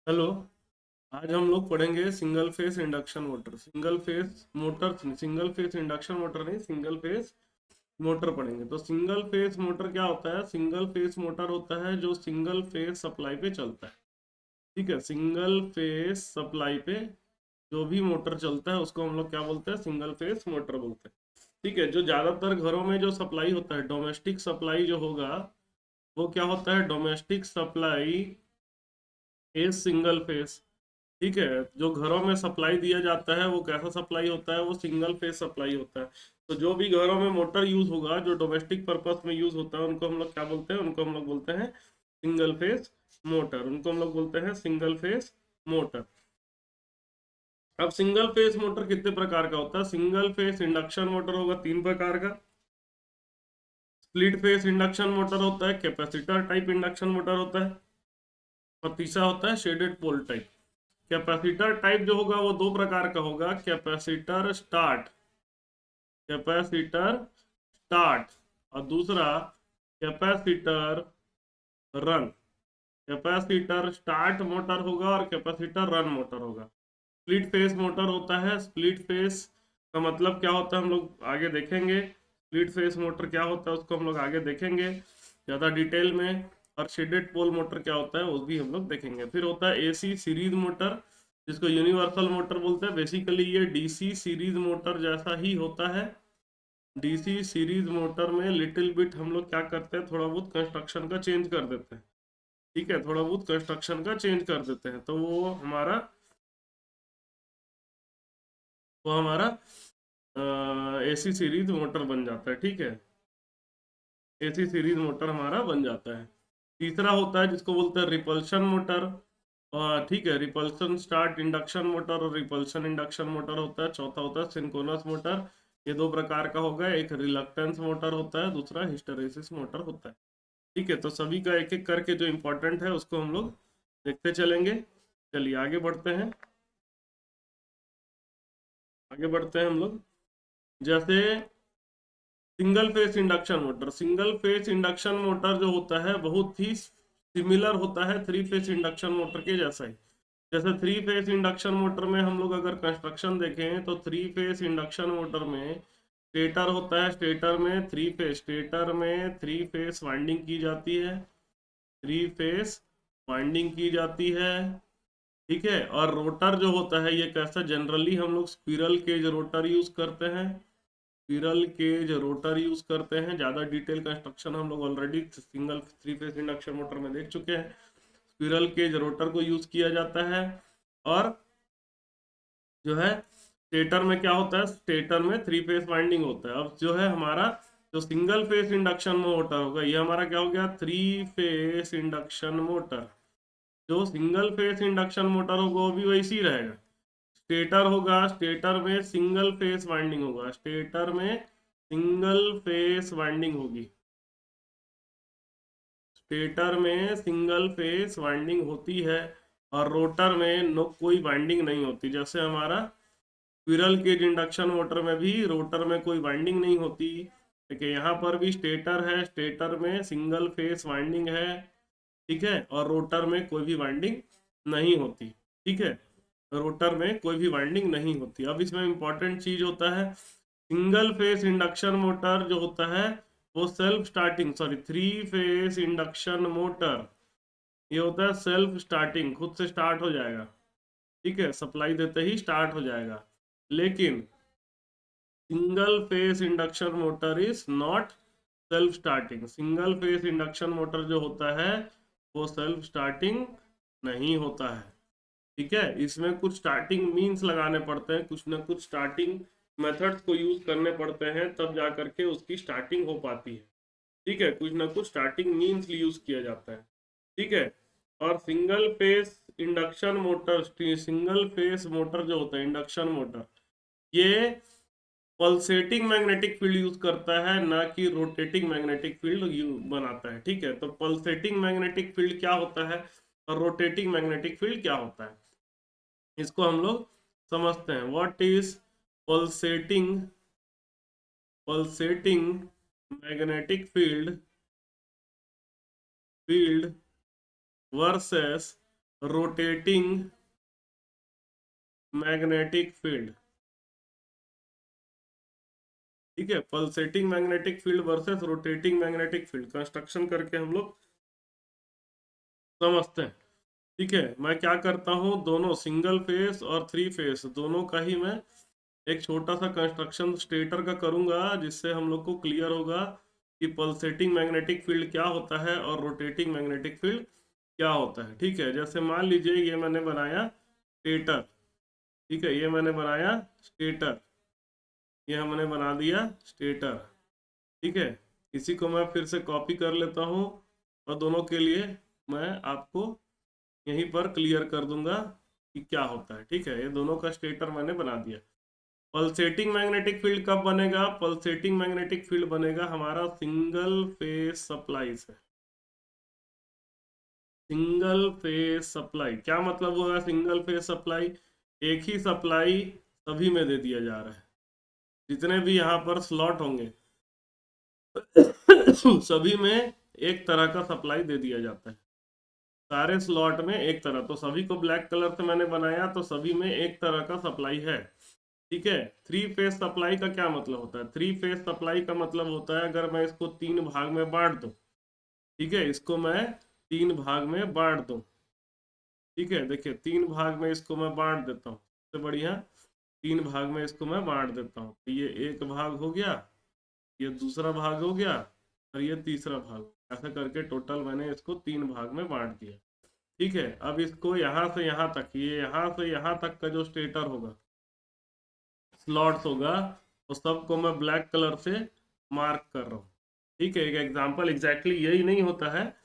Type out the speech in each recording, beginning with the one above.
Hello. आज हम लोग पढ़ेंगे single phase induction motor. Single phase induction motor नहीं, सिंगल फेस मोटर पढ़ेंगे। तो सिंगल फेस मोटर क्या होता है? सिंगल फेस मोटर होता है जो सिंगल फेस सप्लाई पे चलता है। ठीक है, सिंगल फेस सप्लाई पे जो भी मोटर चलता है उसको हम लोग क्या बोलते हैं? सिंगल फेस मोटर बोलते हैं। ठीक है, जो ज्यादातर घरों में जो सप्लाई होता है, डोमेस्टिक सप्लाई जो होगा, वो क्या होता है? Domestic supply is single phase. ठीक है, जो घरों में सप्लाई दिया जाता है वो कैसा सप्लाई होता है? वो सिंगल फेस सप्लाई होता है। तो जो भी घरों में मोटर यूज होगा, जो डोमेस्टिक पर्पस में यूज होता है, उनको हम लोग क्या बोलते हैं? उनको हम लोग बोलते हैं सिंगल फेस मोटर। उनको हम लोग बोलते हैं सिंगल फेस मोटर। अब सिंगल फेस मोटर कितने प्रकार का होता है? सिंगल फेस इंडक्शन मोटर होगा 3 प्रकार का। स्प्लिट फेस इंडक्शन मोटर होता है, कैपेसिटर टाइप इंडक्शन मोटर होता है, और तीसरा होता है shaded pole type. Capacitor type जो होगा वो 2 प्रकार का होगा, कैपेसिटर स्टार्ट और दूसरा capacitor run. Capacitor start motor होगा और कैपेसिटर रन मोटर होगा। स्प्लिट फेस मोटर होता है। स्प्लिट फेस का मतलब क्या होता है हम लोग आगे देखेंगे। स्प्लिट फेस मोटर क्या होता है उसको हम लोग आगे देखेंगे ज़्यादा डिटेल में। और शेडेड पोल मोटर क्या होता है वो भी हम लोग देखेंगे। फिर होता है एसी सीरीज मोटर, जिसको यूनिवर्सल मोटर बोलते हैं। बेसिकली ये डीसी सीरीज मोटर जैसा ही होता है। डीसी सीरीज मोटर में लिटिल बिट हम लोग क्या करते हैं, थोड़ा बहुत कंस्ट्रक्शन का चेंज कर देते हैं। ठीक है, थोड़ा बहुत कंस्ट्रक्शन का चेंज कर देते हैं, तो वो हमारा एसी सीरीज मोटर बन जाता है। ठीक है, एसी सीरीज मोटर हमारा बन जाता है। तीसरा होता है जिसको बोलते हैं रिपल्शन मोटर। ठीक है, रिपल्शन स्टार्ट इंडक्शन मोटर और रिपल्शन इंडक्शन मोटर होता है। चौथा होता है सिंक्रोनस मोटर। ये 2 प्रकार का होगा, एक रिलक्टेंस मोटर होता है, दूसरा हिस्टैरिसीस मोटर होता है। ठीक है, तो सभी का एक एक करके जो इम्पोर्टेंट है उसको हम लोग देखते चलेंगे। चलिए आगे बढ़ते हैं। आगे बढ़ते हैं हम लोग। जैसे single phase induction motor. Single phase induction motor जो होता है बहुत ही सिमिलर होता है थ्री फेस इंडक्शन मोटर के जैसा ही। जैसे थ्री फेस इंडक्शन मोटर में हम लोग अगर कंस्ट्रक्शन देखें तो थ्री फेस इंडक्शन मोटर में स्टेटर होता है। स्टेटर में थ्री फेस वाइंडिंग की जाती है। थ्री फेस वाइंडिंग की जाती है। ठीक है, और रोटर जो होता है ये कैसा? जनरली हम लोग स्क्विरल केज रोटर यूज करते हैं। स्क्विरल केज रोटर यूज करते हैं। ज़्यादा डिटेल कंस्ट्रक्शन हम लोग already single three phase induction motor में देख चुके हैं। स्क्विरल केज रोटर को यूज किया जाता है। और जो है स्टेटर में क्या होता है? स्टेटर में थ्री फेस वाइंडिंग होता है। अब जो है हमारा जो सिंगल फेस इंडक्शन मोटर होगा, ये हमारा क्या हो गया? Three phase induction motor. जो सिंगल फेस इंडक्शन मोटर होगा वो भी वैसी ही रहेगा। स्टेटर होगा, स्टेटर में सिंगल फेस वाइंडिंग होगा, स्टेटर में सिंगल फेस वाइंडिंग होगी। स्टेटर में सिंगल फेस वाइंडिंग होती है और रोटर में नो कोई वाइंडिंग नहीं होती। जैसे हमारा स्क्विरल केज इंडक्शन मोटर में भी रोटर में कोई वाइंडिंग नहीं होती। देखिए यहाँ पर भी स्टेटर है, स्टेटर में सिंगल फेस वाइंडिंग है। ठीक है, और रोटर में कोई भी वाइंडिंग नहीं होती। ठीक है, रोटर में कोई भी वाइंडिंग नहीं होती। अब इसमें इंपॉर्टेंट चीज होता है, सिंगल फेस इंडक्शन मोटर जो होता है वो self starting, sorry three phase induction motor ये होता है सेल्फ स्टार्टिंग, खुद से स्टार्ट हो जाएगा। ठीक है, सप्लाई देते ही स्टार्ट हो जाएगा। लेकिन single phase induction motor is not self starting. Single phase induction motor जो होता है वो सेल्फ स्टार्टिंग नहीं होता है। ठीक है, इसमें कुछ स्टार्टिंग मीन्स लगाने पड़ते हैं, कुछ ना कुछ स्टार्टिंग मेथड्स को यूज करने पड़ते हैं, तब जा करके उसकी स्टार्टिंग हो पाती है। ठीक है, कुछ ना कुछ स्टार्टिंग मीन्स यूज किया जाता है। ठीक है, और सिंगल फेस मोटर जो होता है इंडक्शन मोटर, ये पल्सेटिंग मैग्नेटिक फील्ड यूज करता है, ना कि रोटेटिंग मैग्नेटिक फील्ड बनाता है। ठीक है, तो पल्सेटिंग मैग्नेटिक फील्ड क्या होता है और रोटेटिंग मैग्नेटिक फील्ड क्या होता है, इसको हम लोग समझते हैं। What is pulsating pulsating magnetic field versus rotating magnetic field. ठीक है, pulsating magnetic field versus rotating magnetic field construction करके हम लोग समझते हैं। ठीक है, मैं क्या करता हूँ, दोनों सिंगल फेस और थ्री फेस दोनों का ही मैं एक छोटा सा कंस्ट्रक्शन स्टेटर का करूंगा, जिससे हम लोग को क्लियर होगा कि पल्सेटिंग मैग्नेटिक फील्ड क्या होता है और रोटेटिंग मैग्नेटिक फील्ड क्या होता है। ठीक है, जैसे मान लीजिए ये मैंने बनाया स्टेटर। ठीक है, ये मैंने बनाया स्टेटर, ये हमने बना दिया स्टेटर। ठीक है, इसी को मैं फिर से कॉपी कर लेता हूँ और दोनों के लिए मैं आपको यहीं पर क्लियर कर दूंगा कि क्या होता है। ठीक है, ये दोनों का स्टेटर मैंने बना दिया। पल्सेटिंग मैग्नेटिक फील्ड कब बनेगा? पल्सेटिंग मैग्नेटिक फील्ड बनेगा हमारा सिंगल फेज सप्लाई से। सिंगल फेज सप्लाई क्या मतलब हुआ? सिंगल फेज सप्लाई, एक ही सप्लाई सभी में दे दिया जा रहा है। जितने भी यहाँ पर स्लॉट होंगे सभी में एक तरह का सप्लाई दे दिया जाता है। सारे स्लॉट में एक तरह, तो सभी को ब्लैक कलर से मैंने बनाया तो सभी में एक तरह का सप्लाई है। ठीक है, थ्री फेज सप्लाई का क्या मतलब होता है? थ्री फेज सप्लाई का मतलब होता है अगर मैं इसको तीन भाग में बांट दूं। ठीक है, इसको मैं तीन भाग में बांट दूं। ठीक है, देखिए तीन भाग में इसको मैं बांट देता हूँ, सबसे बढ़िया तीन भाग में इसको मैं बांट देता हूँ। तो ये एक भाग हो गया, ये दूसरा भाग हो गया और ये तीसरा भाग, ऐसा करके टोटल मैंने इसको तीन भाग में बांट दिया। ठीक है, अब इसको यहाँ से यहाँ तक, ये यहाँ से यहाँ तक का जो स्टेटर होगा, स्लॉट्स होगा, उस सबको मैं ब्लैक कलर से मार्क कर रहा हूँ। ठीक है, एक एग्जांपल एग्जैक्टली यही नहीं होता है,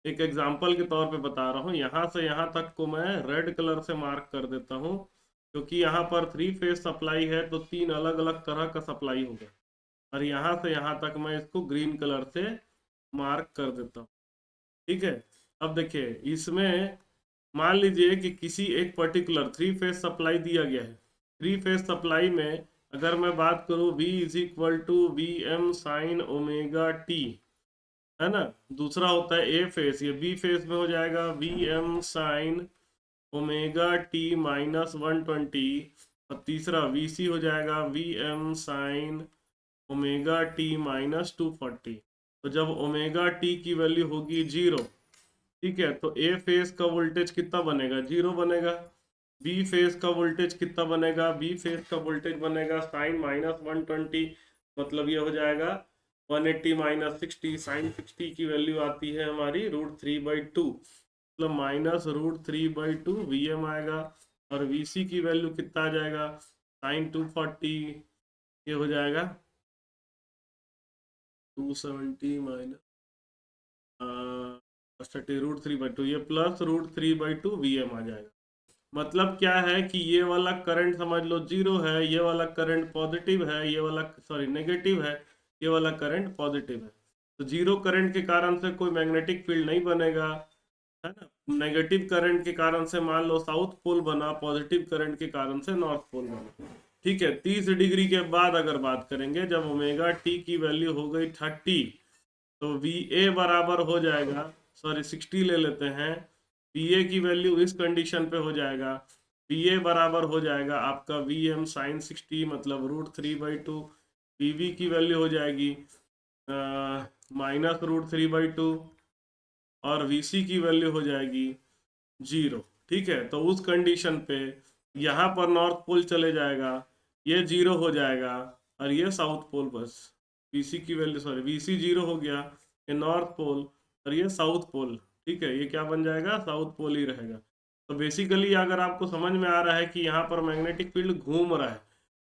एक एग्जांपल के तौर पे बता रहा हूँ। यहाँ से यहाँ तक को मैं रेड कलर से मार्क कर देता हूँ, क्योंकि यहाँ पर थ्री फेज सप्लाई है तो तीन अलग अलग तरह का सप्लाई होगा। और यहाँ से यहाँ तक मैं इसको ग्रीन कलर से मार्क कर देता हूँ। ठीक है, अब देखिए इसमें मान लीजिए कि किसी एक पर्टिकुलर थ्री फेज सप्लाई दिया गया है। थ्री फेज सप्लाई में अगर मैं बात करूं V is equal to V M sine omega T, है ना। दूसरा होता है ए फेज, ये बी फेज में हो जाएगा V M sine omega T minus 120। और तीसरा VC हो जाएगा V M sine omega T minus 240। तो जब ओमेगा टी की वैल्यू होगी जीरो, ठीक है, तो ए फेज का वोल्टेज कितना बनेगा? जीरो बनेगा। बी फेज का वोल्टेज कितना बनेगा? बी फेज का वोल्टेज बनेगा साइन माइनस 120, मतलब ये हो जाएगा 180 माइनस 60, साइन 60 की वैल्यू आती है हमारी √3/2, मतलब -√3/2 Vm आएगा। और VC की वैल्यू कितना आ जाएगा? साइन 240, ये हो जाएगा 270 माइनस 30 √3/2, ये प्लस √3/2 Vm आ जाएगा। मतलब क्या है कि ये वाला करंट समझ लो जीरो है, ये वाला करंट पॉजिटिव है, ये वाला सॉरी नेगेटिव है, ये वाला करंट पॉजिटिव है। तो जीरो करंट के कारण से कोई मैग्नेटिक फील्ड नहीं बनेगा, है ना। नेगेटिव करंट के कारण से मान लो साउथ पोल बना, पॉजिटिव करंट के कारण से नॉर्थ पोल बना। ठीक है, 30 डिग्री के बाद अगर बात करेंगे, जब ओमेगा टी की वैल्यू हो गई 30, तो VA बराबर हो जाएगा, सॉरी 60 ले लेते हैं, VA की वैल्यू इस कंडीशन पे हो जाएगा, VA बराबर हो जाएगा आपका VM साइन 60, मतलब √3/2। PV की वैल्यू हो जाएगी -√3/2 और VC की वैल्यू हो जाएगी जीरो। ठीक है, तो उस कंडीशन पे यहाँ पर नॉर्थ पोल चले जाएगा, ये जीरो हो जाएगा और ये साउथ पोल, बस VC की वैल्यू सॉरी VC जीरो हो गया, ये नॉर्थ पोल और ये साउथ पोल। ठीक है, ये क्या बन जाएगा? साउथ पोल ही रहेगा। तो बेसिकली अगर आपको समझ में आ रहा है कि यहाँ पर मैग्नेटिक फील्ड घूम रहा है,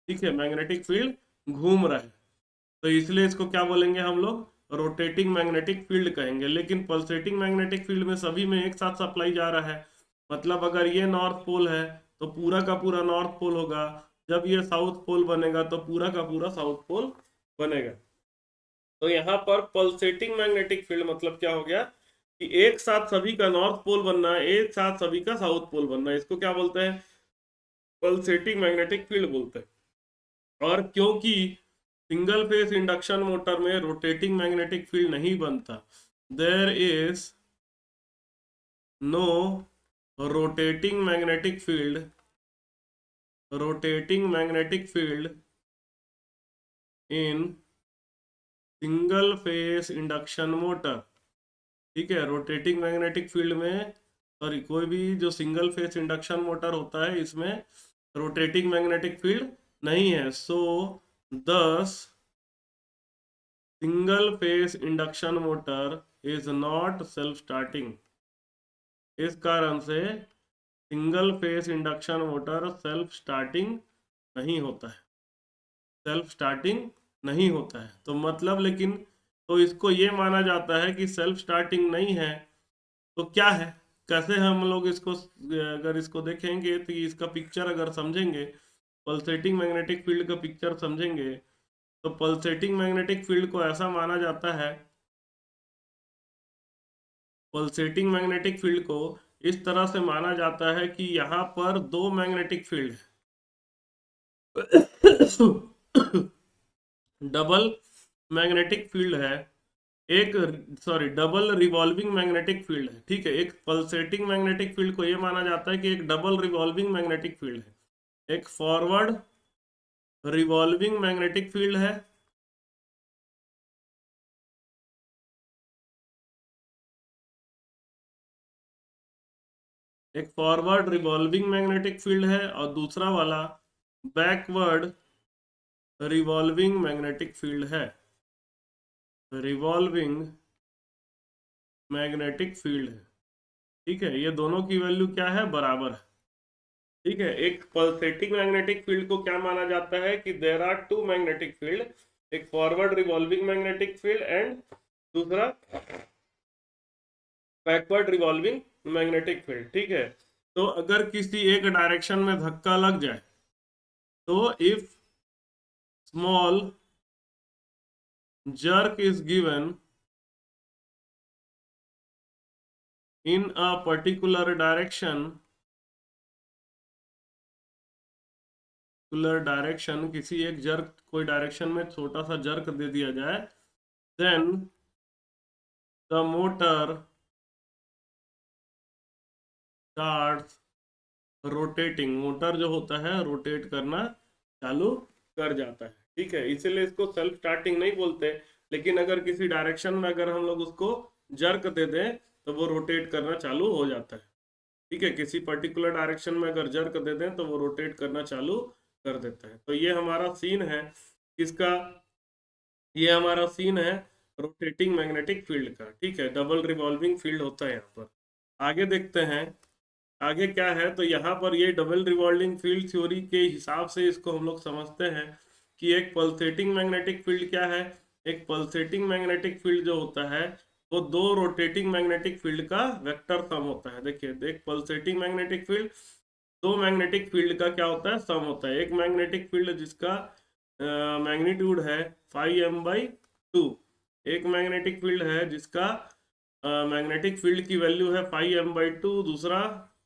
ठीक है, मैग्नेटिक फील्ड घूम रहा है, तो इसलिए इसको क्या बोलेंगे हम लोग? रोटेटिंग मैग्नेटिक फील्ड कहेंगे। लेकिन पल्सेटिंग मैग्नेटिक फील्ड में सभी में एक साथ सप्लाई जा रहा है, मतलब अगर ये नॉर्थ पोल है तो पूरा का पूरा नॉर्थ पोल होगा, जब ये साउथ पोल बनेगा तो पूरा का पूरा साउथ पोल बनेगा। तो यहाँ पर पल्सेटिंग मैग्नेटिक फील्ड मतलब क्या हो गया कि एक साथ सभी का नॉर्थ पोल बनना है, एक साथ सभी का साउथ पोल बनना है, इसको क्या बोलते हैं? पल्सेटिंग मैग्नेटिक फील्ड बोलते हैं। और क्योंकि सिंगल फेस इंडक्शन मोटर में रोटेटिंग मैग्नेटिक फील्ड नहीं बनता, there is no rotating magnetic field, rotating magnetic field in single phase induction motor. ठीक है, रोटेटिंग मैग्नेटिक फील्ड में, सॉरी, कोई भी जो सिंगल फेस इंडक्शन मोटर होता है इसमें रोटेटिंग मैग्नेटिक फील्ड नहीं है। सो दस single phase induction motor is not self starting. इस कारण से single phase induction motor self starting नहीं होता है, सेल्फ स्टार्टिंग नहीं होता है। तो मतलब, लेकिन तो इसको ये माना जाता है कि सेल्फ स्टार्टिंग नहीं है, तो क्या है, कैसे हम लोग इसको, अगर इसको देखेंगे तो इसका पिक्चर अगर समझेंगे, पल्सेटिंग मैग्नेटिक फील्ड का पिक्चर समझेंगे, तो पल्सेटिंग मैग्नेटिक फील्ड को ऐसा माना जाता है, पल्सेटिंग मैग्नेटिक फील्ड को इस तरह से माना जाता है कि यहाँ पर दो magnetic field double magnetic field है, एक, sorry, double revolving magnetic field है। ठीक है, एक पल्सेटिंग मैग्नेटिक फील्ड को यह माना जाता है कि एक डबल रिवॉल्विंग मैग्नेटिक फील्ड है, एक फॉरवर्ड रिवॉल्विंग मैग्नेटिक फील्ड है, एक फॉरवर्ड रिवॉल्विंग मैग्नेटिक फील्ड है, और दूसरा वाला बैकवर्ड रिवॉल्विंग मैग्नेटिक फील्ड है, रिवॉल्विंग मैग्नेटिक फील्ड है। ठीक है, ये दोनों की वैल्यू क्या है, बराबर है। ठीक है, एक पल्सेटिंग मैग्नेटिक फील्ड को क्या माना जाता है कि there are two magnetic field, एक forward revolving magnetic field and दूसरा बैकवर्ड रिवॉल्विंग मैग्नेटिक फील्ड। ठीक है, तो अगर किसी एक डायरेक्शन में धक्का लग जाए, तो if small jerk is given in a particular direction, किसी एक जर्क, कोई डायरेक्शन में छोटा सा जर्क दे दिया जाए, then the motor starts rotating, motor जो होता है रोटेट करना चालू कर जाता है। ठीक है, इसीलिए इसको सेल्फ स्टार्टिंग नहीं बोलते, लेकिन अगर किसी डायरेक्शन में अगर हम लोग उसको जर्क दे दें तो वो रोटेट करना चालू हो जाता है। ठीक है, किसी पर्टिकुलर डायरेक्शन में अगर जर्क दे दें तो वो रोटेट करना चालू कर देता है। तो ये हमारा सीन है किसका, ये हमारा सीन है रोटेटिंग मैग्नेटिक फील्ड का। ठीक है, डबल रिवॉल्विंग फील्ड होता है यहाँ पर। आगे देखते हैं, आगे क्या है, तो यहाँ पर ये डबल रिवॉल्विंग फील्ड थ्योरी के हिसाब से इसको हम लोग समझते हैं कि एक पल्सेटिंग मैग्नेटिक फील्ड क्या है, एक पल्सेटिंग मैग्नेटिक फील्ड जो होता है वो दो रोटेटिंग मैग्नेटिक फील्ड का वेक्टर सम होता है। देखिए, एक पल्सेटिंग मैग्नेटिक फील्ड दो मैग्नेटिक फील्ड का क्या होता है, सम होता है। एक मैग्नेटिक फील्ड जिसका मैग्नीट्यूड है 5m/2, एक मैग्नेटिक फील्ड है जिसका मैग्नेटिक फील्ड की वैल्यू है 5m/2, दूसरा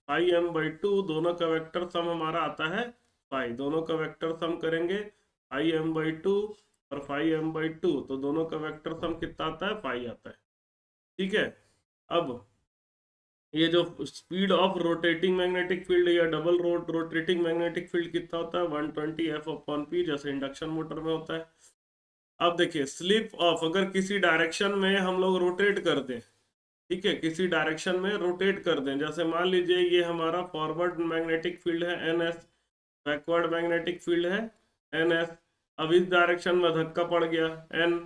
5m/2, दोनों का वेक्टर सम हमारा आता है 5, दोनों का वेक्टर सम करेंगे 5m/2 और 5m/2, तो दोनों का वेक्टर सम कितना आता है, 5 आता है। ठीक है, अब ये जो speed of rotating magnetic field या डबल रोटेटिंग मैग्नेटिक फील्ड कितना होता है, 120f/p, जैसे इंडक्शन मोटर में होता है। अब देखिए, स्लिप ऑफ, अगर किसी डायरेक्शन में हम लोग रोटेट कर दें, ठीक है, किसी डायरेक्शन में रोटेट कर दें, जैसे मान लीजिए ये हमारा फॉरवर्ड मैग्नेटिक फील्ड है NS, बैकवर्ड मैग्नेटिक फील्ड है NS। अब इस डायरेक्शन में धक्का पड़ गया N,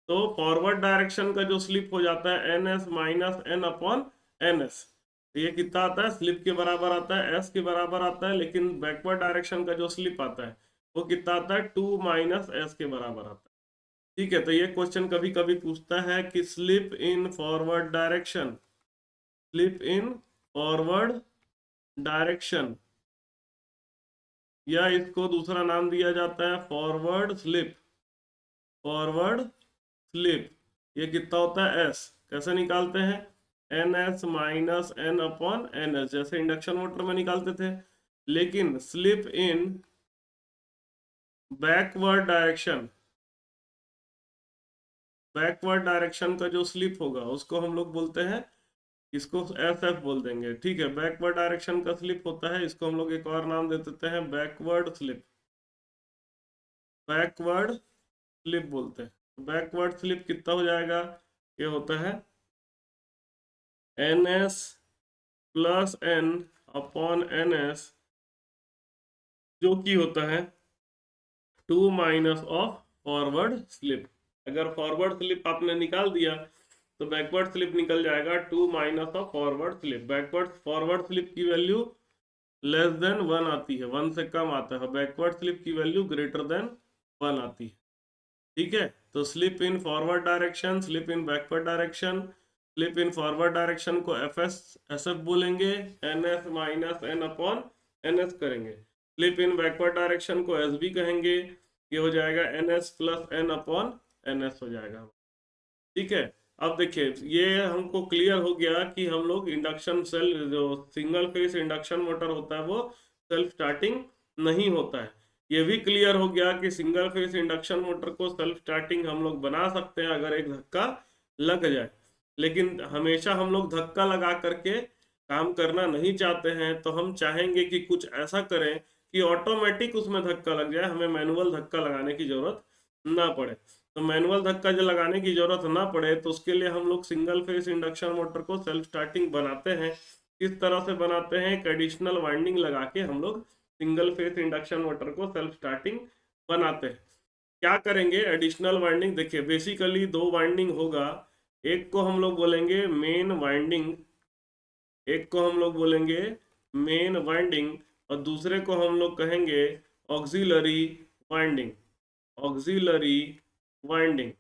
तो फॉरवर्ड डायरेक्शन का जो स्लिप हो जाता है NS माइनस N/NS, ये कितना आता है, स्लिप के बराबर आता है, S के बराबर आता है, लेकिन बैकवर्ड डायरेक्शन का जो स्लिप आता है वो कितना आता है, 2 - S के बराबर आता है। ठीक है, तो ये क्वेश्चन कभी कभी पूछता है कि slip in forward direction, slip in forward direction, या इसको दूसरा नाम दिया जाता है फॉरवर्ड स्लिप, फॉरवर्ड स्लिप, ये कितना होता है, S, कैसे निकालते हैं, NS माइनस N/NS, जैसे इंडक्शन मोटर में निकालते थे। लेकिन slip in backward direction, backward direction का जो स्लिप होगा उसको हम लोग बोलते हैं इसको एस एफ बोल देंगे, ठीक है। बैकवर्ड डायरेक्शन का स्लिप होता है, इसको हम लोग एक और नाम दे देते हैं बैकवर्ड स्लिप, बैकवर्ड स्लिप बोलते हैं। बैकवर्ड स्लिप कितना हो जाएगा, ये होता है N S plus N upon N S, जो कि होता है 2 माइनस ऑफ फॉरवर्ड स्लिप। अगर फॉरवर्ड स्लिप आपने निकाल दिया तो बैकवर्ड स्लिप निकल जाएगा 2 minus of forward slip. Backward forward slip की वैल्यू लेस देन 1 आती है, 1 से कम आता है। बैकवर्ड स्लिप की वैल्यू ग्रेटर देन 1 आती है, ठीक है। तो slip in forward direction, slip in backward direction, slip in forward direction को एफ एस एस एफ बोलेंगे, N S minus N upon N S करेंगे। स्लिप इन बैकवर्ड डायरेक्शन को एस बी कहेंगे, ये हो जाएगा N S plus N upon N S हो जाएगा, ठीक है। अब देखिए ये हमको क्लियर हो गया कि हम लोग इंडक्शन सेल, जो सिंगल फेज इंडक्शन मोटर होता है वो सेल्फ स्टार्टिंग नहीं होता है। ये भी क्लियर हो गया कि सिंगल फेज इंडक्शन मोटर को सेल्फ स्टार्टिंग हम लोग बना सकते हैं अगर एक धक्का लग जाए, लेकिन हमेशा हम लोग धक्का लगा करके काम करना नहीं चाहते हैं। तो हम चाहेंगे कि कुछ ऐसा करें कि ऑटोमेटिक उसमें धक्का लग जाए, हमें मैनुअल धक्का लगाने की जरूरत ना पड़े। तो मैनुअल धक्का जो लगाने की जरूरत ना पड़े तो उसके लिए हम लोग सिंगल फेज इंडक्शन मोटर को सेल्फ स्टार्टिंग बनाते हैं। किस तरह से बनाते हैं, एक एडिशनल वाइंडिंग लगा के हम लोग सिंगल फेज इंडक्शन मोटर को सेल्फ स्टार्टिंग बनाते हैं। क्या करेंगे एडिशनल वाइंडिंग, देखिए बेसिकली दो वाइंडिंग होगा, एक को हम लोग बोलेंगे मेन वाइंडिंग, एक को हम लोग बोलेंगे मेन वाइंडिंग, और दूसरे को हम लोग कहेंगे ऑक्सिलरी वाइंडिंग, ऑक्सिलरी वाइंडिंग।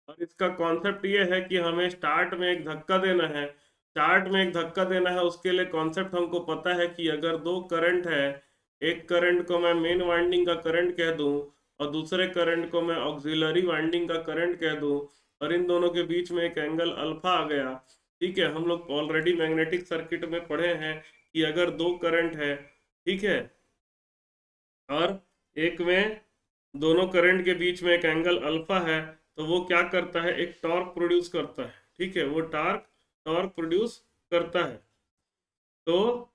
और इसका कॉन्सेप्ट ये है कि हमें स्टार्ट में एक धक्का देना है, स्टार्ट में एक धक्का देना है, उसके लिए कॉन्सेप्ट हमको पता है कि अगर दो करंट है, एक करंट को मैं मेन वाइंडिंग का करंट कह दूं और दूसरे करंट को मैं ऑक्सिलरी वाइंडिंग का करंट कह दूं, और इन दोनों के बीच में एक एंगल अल्फा आ गया, ठीक है। हम लोग ऑलरेडी मैग्नेटिक सर्किट में पढ़े हैं कि अगर दो करंट है, ठीक है, और एक में दोनों करंट के बीच में एक एंगल अल्फा है, तो वो क्या करता है, एक टॉर्क प्रोड्यूस करता है, ठीक है। वो टॉर्क टॉर्क प्रोड्यूस करता है, तो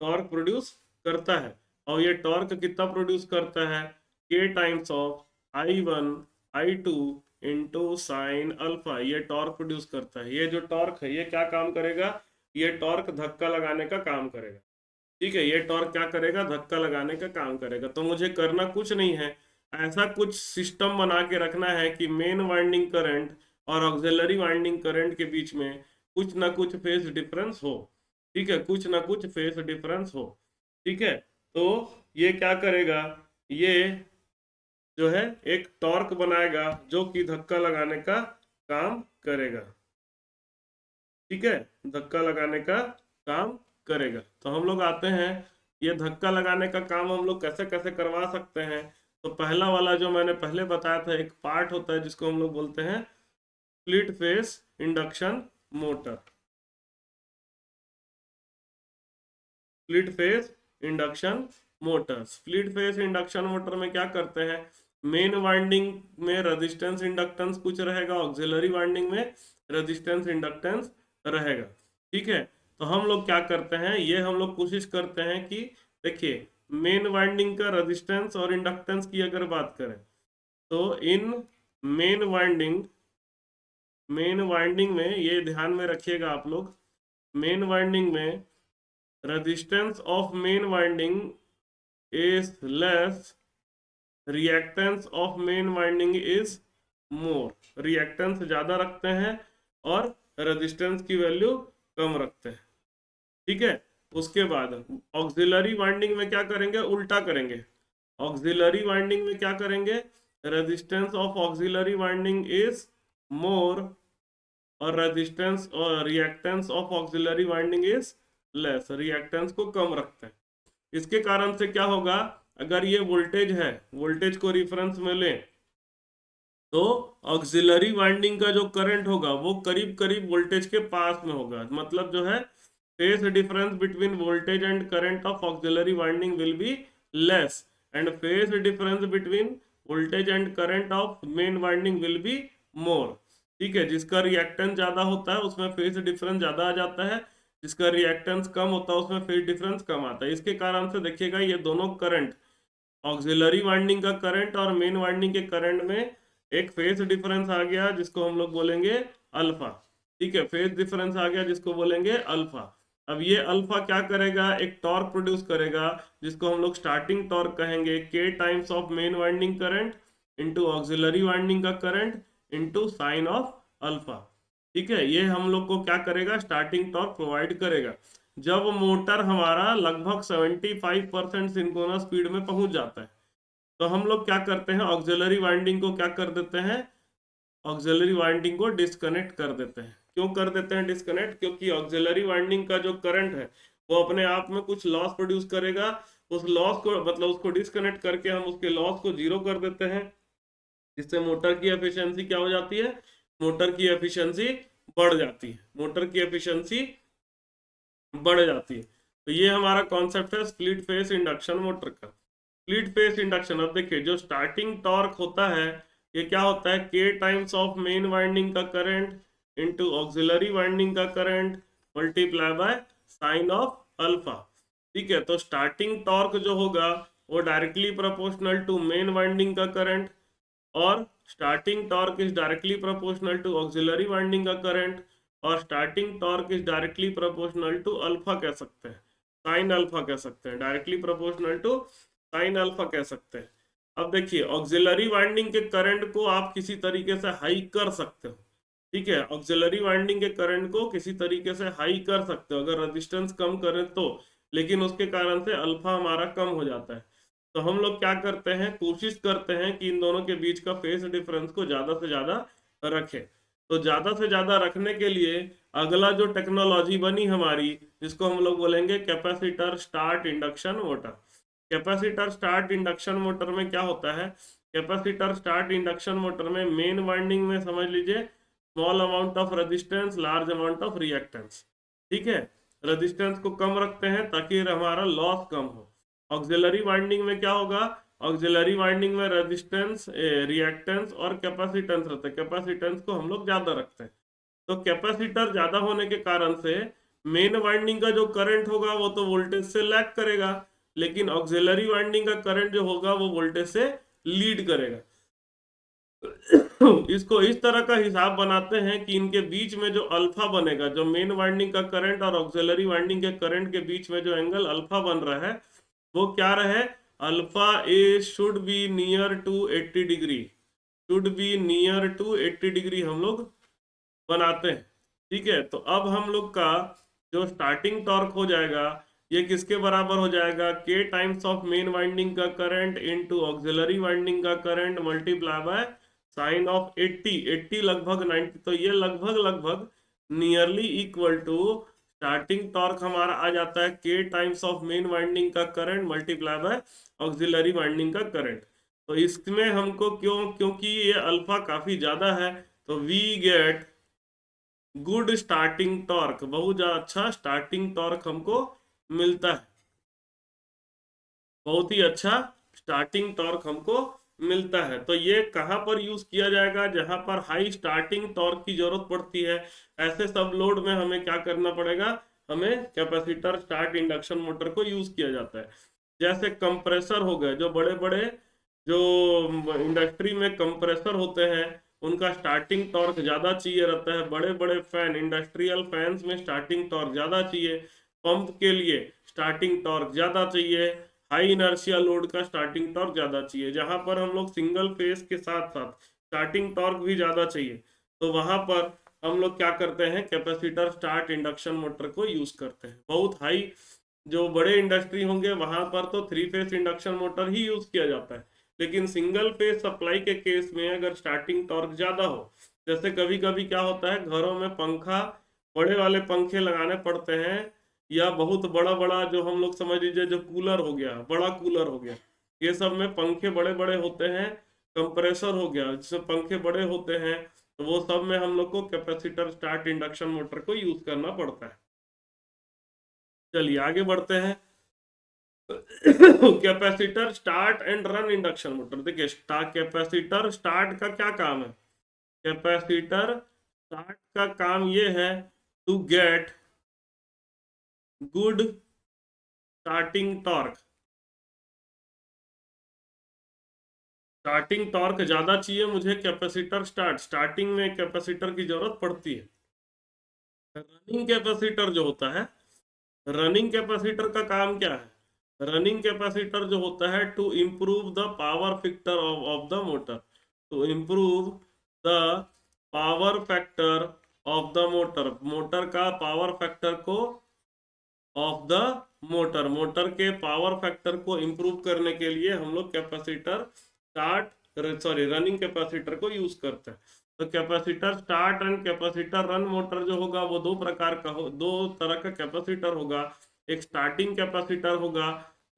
टॉर्क प्रोड्यूस करता है, और ये टॉर्क कितना प्रोड्यूस करता है, K times of I1 I2 into sine alpha, ये टॉर्क प्रोड्यूस करता है। ये जो टॉर्क है ये क्या काम करेगा, ये टॉर्क धक्का लगाने का काम करेगा, ठीक है। ये टॉर्क क्या करेगा, धक्का लगाने का काम करेगा। तो मुझे करना कुछ नहीं है, ऐसा कुछ सिस्टम बना के रखना है कि मेन वाइंडिंग करंट और ऑक्सिलरी वाइंडिंग करंट के बीच में कुछ ना कुछ फेज डिफरेंस हो, ठीक है, कुछ ना कुछ फेज डिफरेंस हो, ठीक है। तो ये क्या करेगा, ये जो है एक टॉर्क बनाएगा जो कि धक्का लगाने का काम करेगा, ठीक है, धक्का लगाने का काम करेगा। तो हम लोग आते हैं, ये धक्का लगाने का काम हम लोग कैसे कैसे करवा सकते हैं। तो पहला वाला जो मैंने पहले बताया था, एक पार्ट होता है जिसको हम लोग बोलते हैं split phase induction motor, split phase induction motor. Split phase induction motor में क्या करते हैं, मेन वाइंडिंग में रेजिस्टेंस इंडक्टेंस कुछ रहेगा, ऑक्सिलरी वाइंडिंग में रेजिस्टेंस इंडक्टेंस रहेगा, ठीक है। तो हम लोग क्या करते हैं, ये हम लोग कोशिश करते हैं कि देखिए मेन वाइंडिंग का रेजिस्टेंस और इंडक्टेंस की अगर बात करें तो इन मेन वाइंडिंग, मेन वाइंडिंग में ये ध्यान में रखिएगा आप लोग, मेन वाइंडिंग में resistance of main winding is less, reactance of main winding is more. Reactance ज्यादा रखते हैं और रेजिस्टेंस की वैल्यू कम रखते हैं, ठीक है। उसके बाद ऑक्सिलरी वाइंडिंग में क्या करेंगे, उल्टा करेंगे। ऑक्सिलरी वाइंडिंग में क्या करेंगे, resistance of auxiliary winding is more और रेजिस्टेंस और reactance of auxiliary winding is less, reactance को कम रखते हैं। इसके कारण से क्या होगा, अगर ये वोल्टेज है, वोल्टेज को रिफरेंस में लें तो ऑक्सिलरी वाइंडिंग का जो करंट होगा वो करीब करीब वोल्टेज के पास में होगा, मतलब जो है phase difference between voltage and current of auxiliary winding will be less and phase difference between voltage and current of main winding will be more. ठीक है, जिसका रिएक्टेंस ज्यादा होता है उसमें फेज डिफरेंस ज्यादा आ जाता है, जिसका रिएक्टेंस कम होता है उसमें फेज डिफरेंस कम आता है। इसके कारण से देखिएगा ये दोनों करंट, ऑक्सिलरी वाइंडिंग का करंट और मेन वाइंडिंग के करंट में एक फेज डिफरेंस आ गया जिसको हम लोग बोलेंगे अल्फा। ठीक है, फेज डिफरेंस आ गया जिसको बोलेंगे अल्फा। अब ये अल्फा क्या करेगा, एक टॉर्क प्रोड्यूस करेगा जिसको हम लोग स्टार्टिंग टॉर्क कहेंगे, के times of main winding current into auxiliary winding का current into sine of alpha. ठीक है, ये हम लोग को क्या करेगा, स्टार्टिंग टॉर्क प्रोवाइड करेगा। जब मोटर हमारा लगभग 75% सिंक्रोनस स्पीड में पहुंच जाता है तो हम लोग क्या करते हैं, ऑक्सिलरी वाइंडिंग को क्या कर देते हैं, ऑक्सिलरी वाइंडिंग को डिस्कनेक्ट कर देते हैं। क्यों कर देते हैं डिस्कनेक्ट, क्योंकि ऑक्सिलरी वाइंडिंग का जो करंट है वो अपने आप में कुछ लॉस प्रोड्यूस करेगा। उस लॉस को मतलब उसको डिस्कनेक्ट करके हम उसके लॉस को जीरो कर देते हैं, जिससे मोटर की एफिशिएंसी क्या हो जाती है, मोटर की एफिशिएंसी बढ़ जाती है, मोटर की एफिशिएंसी बढ़ जाती है। तो ये हमारा कॉन्सेप्ट है स्प्लिट फेस इंडक्शन मोटर का। स्प्लिट फेस इंडक्शन, अब देखिए जो स्टार्टिंग टॉर्क होता है ये क्या होता है, K times of main winding का करंट इंटू ऑक्सिलरी वाइंडिंग का current multiply by sine of alpha. ठीक है, तो स्टार्टिंग टॉर्क जो होगा वो directly proportional to main winding का करंट, और starting torque is directly proportional to auxiliary winding का करंट, और starting torque is directly proportional to alpha कह सकते हैं, साइन अल्फा कह सकते हैं, directly proportional to sine alpha कह सकते हैं। अब देखिए ऑक्सिलरी वाइंडिंग के करंट को आप किसी तरीके से हाई कर सकते हो। ठीक है, ऑक्सिलरी वाइंडिंग के करंट को किसी तरीके से हाई कर सकते हो अगर रेजिस्टेंस कम करें तो, लेकिन उसके कारण से अल्फा हमारा कम हो जाता है। तो हम लोग क्या करते हैं, कोशिश करते हैं कि इन दोनों के बीच का फेज डिफरेंस को ज्यादा से ज्यादा रखें। तो ज्यादा से ज्यादा रखने के लिए अगला जो टेक्नोलॉजी बनी हमारी, जिसको हम लोग बोलेंगे capacitor start induction motor. Capacitor start induction motor में क्या होता है, कैपेसिटर स्टार्ट इंडक्शन मोटर में मेन वाइंडिंग में समझ लीजिए small amount of resistance, large amount of reactance. ठीक है, रेजिस्टेंस को कम रखते हैं ताकि हमारा लॉस कम हो। ऑक्सिलरी वाइंडिंग में क्या होगा, ऑक्सिलरी वाइंडिंग में रेजिस्टेंस, रिएक्टेंस और कैपेसिटेंस रहता है, कैपेसिटेंस को हम लोग ज्यादा रखते हैं। तो कैपेसिटर ज्यादा होने के कारण से मेन वाइंडिंग का जो करंट होगा वो तो वोल्टेज से लैग करेगा, लेकिन ऑक्सिलरी वाइंडिंग का करंट जो होगा वो वोल्टेज से लीड करेगा। इसको इस तरह का हिसाब बनाते हैं कि इनके बीच में जो अल्फा बनेगा, जो मेन वाइंडिंग का करंट और ऑक्सिलरी वाइंडिंग के करंट के बीच में जो एंगल अल्फा बन रहा है वो क्या रहे, alpha A should be near to 80 degree, should be near to 80 degree हम लोग बनाते हैं। ठीक है, तो अब हम लोग का जो स्टार्टिंग टॉर्क हो जाएगा ये किसके बराबर हो जाएगा, K times of main winding का करंट इनटू ऑक्सिलरी वाइंडिंग का current multiply by sine of 80, 80 लगभग 90, तो ये लगभग लगभग nearly equal to starting torque हमारा आ जाता है K times of main winding का current multiply by auxiliary winding का करंट। तो इसमें हमको क्यों, क्योंकि ये अल्फा काफी ज्यादा है तो we get good starting torque, बहुत ज्यादा अच्छा स्टार्टिंग टॉर्क हमको मिलता है, बहुत ही अच्छा स्टार्टिंग टॉर्क हमको मिलता है। तो ये कहाँ पर यूज किया जाएगा, जहां पर हाई स्टार्टिंग टॉर्क की जरूरत पड़ती है, ऐसे सब लोड में हमें क्या करना पड़ेगा, हमें कैपेसिटर स्टार्ट इंडक्शन मोटर को यूज किया जाता है। जैसे कंप्रेसर हो गए, जो बड़े बड़े जो इंडस्ट्री में कंप्रेसर होते हैं उनका स्टार्टिंग टॉर्क ज्यादा चाहिए रहता है, बड़े बड़े फैन, इंडस्ट्रियल फैंस में स्टार्टिंग टॉर्क ज्यादा चाहिए, पंप के लिए स्टार्टिंग टॉर्क ज्यादा चाहिए, हाई इनर्शिया लोड का स्टार्टिंग टॉर्क ज्यादा चाहिए। जहां पर हम लोग सिंगल फेज के साथ साथ स्टार्टिंग टॉर्क भी ज्यादा चाहिए तो वहां पर हम लोग क्या करते हैं, कैपेसिटर स्टार्ट इंडक्शन मोटर को यूज करते हैं। बहुत हाई जो बड़े इंडस्ट्री होंगे वहां पर तो थ्री फेज इंडक्शन मोटर ही यूज किया जाता है, लेकिन सिंगल फेज सप्लाई के केस में अगर स्टार्टिंग टॉर्क ज्यादा हो, जैसे कभी कभी क्या होता है घरों में पंखा, बड़े वाले पंखे लगाने पड़ते हैं, या बहुत बड़ा बड़ा जो हम लोग समझ लीजिए जो कूलर हो गया, बड़ा कूलर हो गया, ये सब में पंखे बड़े बड़े होते हैं, कंप्रेसर हो गया जिसमें पंखे बड़े होते हैं, तो वो सब में हम लोग को कैपेसिटर स्टार्ट इंडक्शन मोटर को यूज करना पड़ता है। चलिए आगे बढ़ते हैं। Capacitor start and run induction motor, देखिए कैपेसिटर स्टार्ट का क्या काम है, कैपेसिटर स्टार्ट का काम ये है to get good starting torque. Starting torque ज्यादा चाहिए मुझे, कैपेसिटर स्टार्टिंग में कैपेसिटर की जरूरत पड़ती है। रनिंग कैपेसिटर जो होता है, रनिंग कैपेसिटर का काम क्या है? रनिंग कैपेसिटर जो होता है to improve the power factor of the motor, to improve the power factor of the motor, motor का पावर फैक्टर को, ऑफ द मोटर, मोटर के पावर फैक्टर को इम्प्रूव करने के लिए हम लोग कैपेसिटर रनिंग कैपेसिटर को यूज करते हैं। तो capacitor start and capacitor run motor जो होगा वो दो प्रकार का दो तरह का कैपेसिटर होगा। एक स्टार्टिंग कैपेसिटर होगा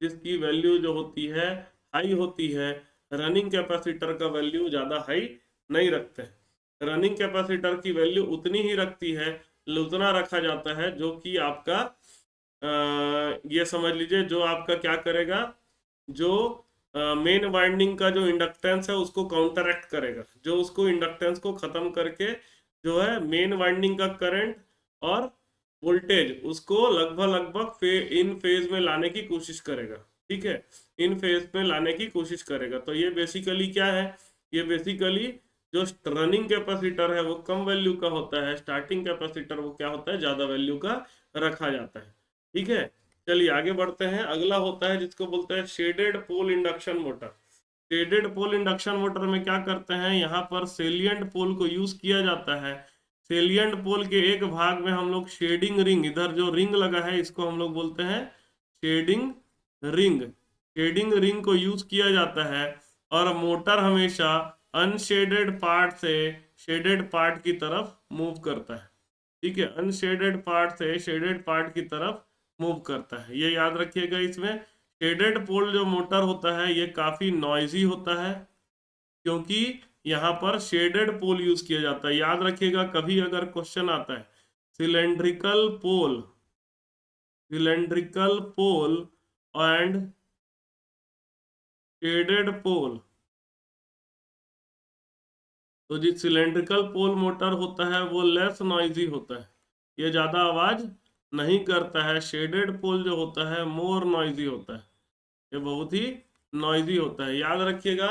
जिसकी वैल्यू जो होती है हाई होती है, रनिंग कैपेसिटर का वैल्यू ज्यादा हाई नहीं रखते हैं। रनिंग कैपेसिटर की वैल्यू उतनी ही रखती है, उतना रखा जाता है जो कि आपका ये समझ लीजिए जो आपका क्या करेगा, जो मेन वाइंडिंग का जो इंडक्टेंस है उसको काउंटरएक्ट करेगा, जो उसको इंडक्टेंस को खत्म करके जो है मेन वाइंडिंग का करंट और वोल्टेज उसको लगभग लगभग इन फेज में लाने की कोशिश करेगा। ठीक है, इन फेज में लाने की कोशिश करेगा। तो ये बेसिकली क्या है, ये बेसिकली जो रनिंग कैपेसिटर है वो कम वैल्यू का होता है, स्टार्टिंग कैपेसिटर वो क्या होता है, ज्यादा वैल्यू का रखा जाता है। ठीक है, चलिए आगे बढ़ते हैं। अगला होता है जिसको बोलते हैं shaded pole induction motor. Shaded pole induction motor में क्या करते हैं, यहाँ पर सेलियंट पोल को यूज किया जाता है। सेलियंट पोल के एक भाग में हम लोग शेडिंग रिंग, इधर जो रिंग लगा है इसको हम लोग बोलते हैं शेडिंग रिंग, शेडिंग रिंग को यूज किया जाता है। और मोटर हमेशा अनशेडेड पार्ट से शेडेड पार्ट की तरफ मूव करता है। ठीक है, अनशेडेड पार्ट से शेडेड पार्ट की तरफ मूव करता है, ये याद रखिएगा। इसमें शेडेड पोल जो मोटर होता है ये काफी नॉइजी होता है क्योंकि यहाँ पर शेडेड पोल यूज किया जाता है। याद रखिएगा कभी अगर क्वेश्चन आता है cylindrical pole, cylindrical pole and shaded pole, तो जी सिलेंड्रिकल पोल मोटर होता है वो लेस नॉइजी होता है, ये ज्यादा आवाज नहीं करता है। शेडेड पोल जो होता है मोर नॉइजी होता है, ये बहुत ही नॉइजी होता है। याद रखिएगा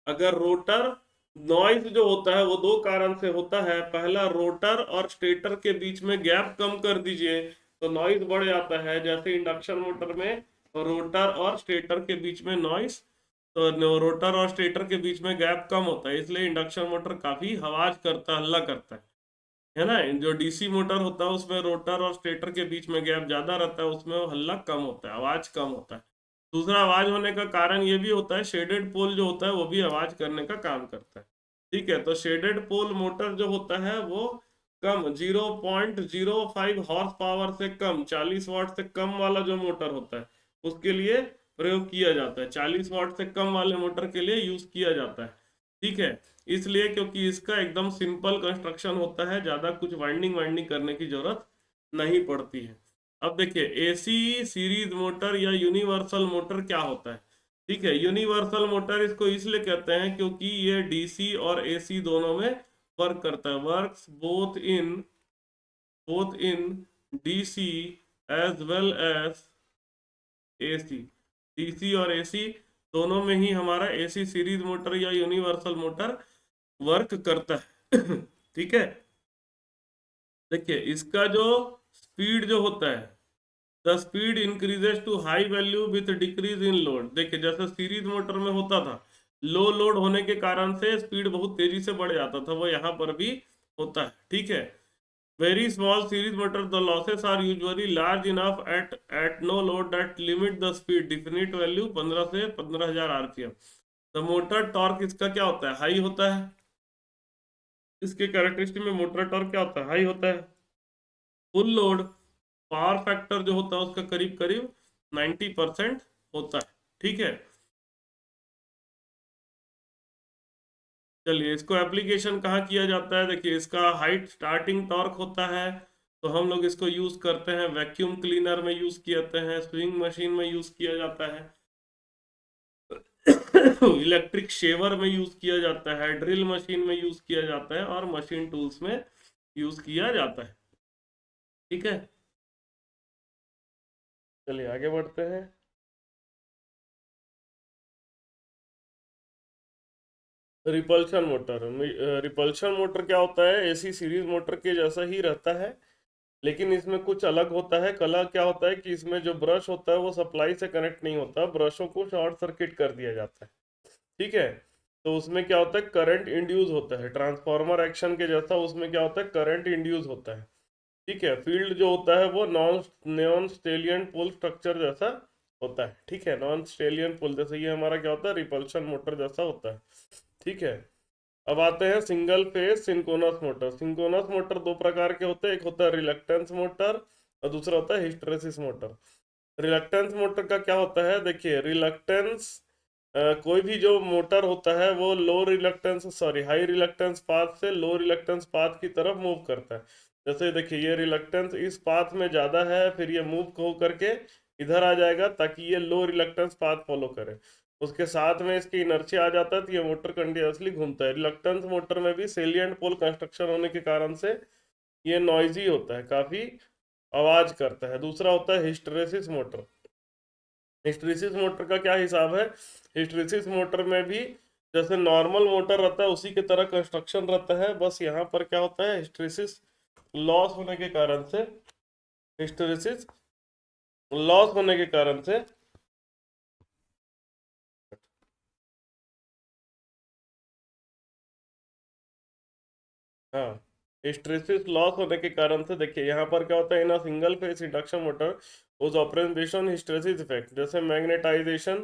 अगर रोटर नॉइज जो होता है वो दो कारण से होता है। पहला, रोटर और स्टेटर के बीच में गैप कम कर दीजिए तो नॉइज बढ़ जाता है, जैसे इंडक्शन मोटर में रोटर और स्टेटर के बीच में नॉइज, तो रोटर और स्टेटर के बीच में गैप कम होता है, इसलिए इंडक्शन मोटर काफी आवाज करता है, हल्ला करता है ना। जो डीसी मोटर होता है उसमें रोटर और स्टेटर के बीच में गैप ज्यादा रहता है, उसमें वो हल्ला कम होता है, आवाज कम होता है। दूसरा, आवाज होने का कारण ये भी होता है शेडेड पोल जो होता है वो भी आवाज करने का काम करता है। ठीक है, तो शेडेड पोल मोटर जो होता है वो कम 0.05 हॉर्स पावर से कम, 40 वाट से कम वाला जो मोटर होता है उसके लिए प्रयोग किया जाता है, 40 वाट से कम वाले मोटर के लिए यूज किया जाता है। ठीक है, इसलिए क्योंकि इसका एकदम सिंपल कंस्ट्रक्शन होता है, ज्यादा कुछ वाइंडिंग वाइंडिंग करने की जरूरत नहीं पड़ती है। अब देखिए एसी सीरीज मोटर या यूनिवर्सल मोटर क्या होता है। ठीक है, यूनिवर्सल मोटर इसको इसलिए कहते हैं क्योंकि ये डीसी और एसी दोनों में वर्क करता है, works both in DC as well as AC, DC और एसी दोनों में ही हमारा एसी सीरीज मोटर या यूनिवर्सल मोटर वर्क करता है। ठीक है, देखिए इसका जो स्पीड जो होता है, the speed increases to high value with decrease in load. देखिए जैसे सीरीज मोटर में होता था, लो लोड होने के कारण से स्पीड बहुत तेजी से बढ़ जाता था, वो यहाँ पर भी होता है। ठीक है, very small series motor the losses are usually large enough at no load that limit the speed, definite value 15 से 15,000 आरपीएम। द मोटर टॉर्क इसका क्या होता है, हाई होता है। इसके कैरेक्टरिस्टिक में मोटर टॉर्क क्या होता है, हाई होता है। फुल लोड पावर फैक्टर जो होता है उसका करीब करीब 90% होता है। ठीक है, चलिए इसको एप्लीकेशन कहाँ किया जाता है। देखिए इसका हाइट स्टार्टिंग टॉर्क होता है, तो हम लोग इसको यूज करते हैं वैक्यूम क्लीनर में यूज किया जाते हैं, स्विंग मशीन में यूज किया जाता है। इलेक्ट्रिक शेवर में यूज किया जाता है, ड्रिल मशीन में यूज किया जाता है, और मशीन टूल्स में यूज किया जाता है। ठीक है, चलिए आगे बढ़ते हैं। Repulsion motor. रिपल्शन मोटर क्या होता है? एसी सीरीज मोटर के जैसा ही रहता है, लेकिन इसमें कुछ अलग होता है। कला क्या होता है कि इसमें जो ब्रश होता है वो सप्लाई से कनेक्ट नहीं होता, ब्रशों को शॉर्ट सर्किट कर दिया जाता है। ठीक है, तो उसमें क्या होता है, करंट इंड्यूस होता है, ट्रांसफार्मर एक्शन के जैसा उसमें क्या होता है, करंट इंड्यूस होता है। ठीक है, फील्ड जो होता है वो नॉन स्टेलियन पोल स्ट्रक्चर जैसा होता है। ठीक है, नॉन स्टेलियन पोल जैसे ये हमारा क्या होता है, रिपल्शन मोटर जैसा होता है। ठीक है, अब आते हैं single phase synchronous motor. Synchronous motor दो प्रकार के होते हैं, एक होता है रिलक्टेंस मोटर और दूसरा होता है हिस्टैरिसीस मोटर। रिलक्टेंस मोटर का क्या होता है, देखिए रिलक्टेंस, कोई भी जो मोटर होता है वो लो reluctance sorry high reluctance path से लो रिलक्टेंस पाथ की तरफ मूव करता है। जैसे देखिए ये रिलक्टेंस इस पाथ में ज़्यादा है, फिर ये मूव हो करके इधर आ जाएगा ताकि ये लो रिलक्टेंस पाथ फॉलो करे। उसके साथ में इसकी इनर्शिया आ जाता है तो ये मोटर कंटिन्यूसली घूमता है। रिलक्टेंस मोटर में भी सेलिएंट पोल कंस्ट्रक्शन होने के कारण से ये नॉइजी होता है, काफ़ी आवाज़ करता है। दूसरा होता है हिस्टैरिसीस मोटर। हिस्टैरिसीस मोटर का क्या हिसाब है, हिस्टैरिसीस मोटर में भी जैसे नॉर्मल मोटर रहता है उसी के तरह कंस्ट्रक्शन रहता है, बस यहाँ पर क्या होता है, हिस्टैरिसीस लॉस होने के कारण से, हिस्टैरिसीस लॉस होने के कारण से, हाँ, हिस्टैरिसीस लॉस होने के कारण से देखिए यहाँ पर क्या होता है, इन सिंगल फेज इंडक्शन मोटर उस operation based on hysteresis effect. जैसे magnetisation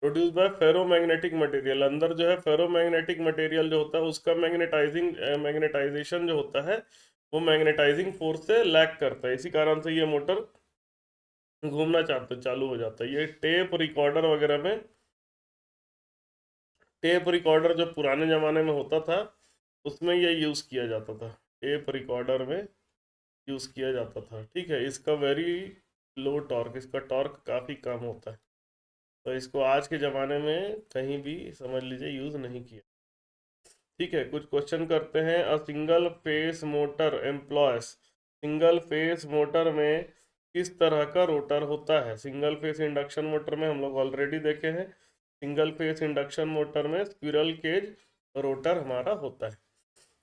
produced by ferromagnetic material, अंदर जो है फेरोमैग्नेटिक मटेरियल जो होता है उसका मैग्नेटाइजेशन जो होता है वो मैग्नेटाइजिंग फोर्स से लैग करता है, इसी कारण से ये मोटर घूमना चाहते चालू हो जाता है। ये टेप रिकॉर्डर वगैरह में, टेप रिकॉर्डर जो पुराने ज़माने में होता था उसमें ये यूज़ किया जाता था, टेप रिकॉर्डर में यूज़ किया जाता था। ठीक है, इसका वेरी लो टॉर्क, इसका टॉर्क काफ़ी कम होता है, तो इसको आज के ज़माने में कहीं भी समझ लीजिए यूज़ नहीं किया। ठीक है, कुछ क्वेश्चन करते हैं। A single phase motor employs, single phase motor में किस तरह का रोटर होता है? सिंगल फेस इंडक्शन मोटर में हम लोग ऑलरेडी देखे हैं, सिंगल फेस इंडक्शन मोटर में स्क्विरल केज रोटर हमारा होता है।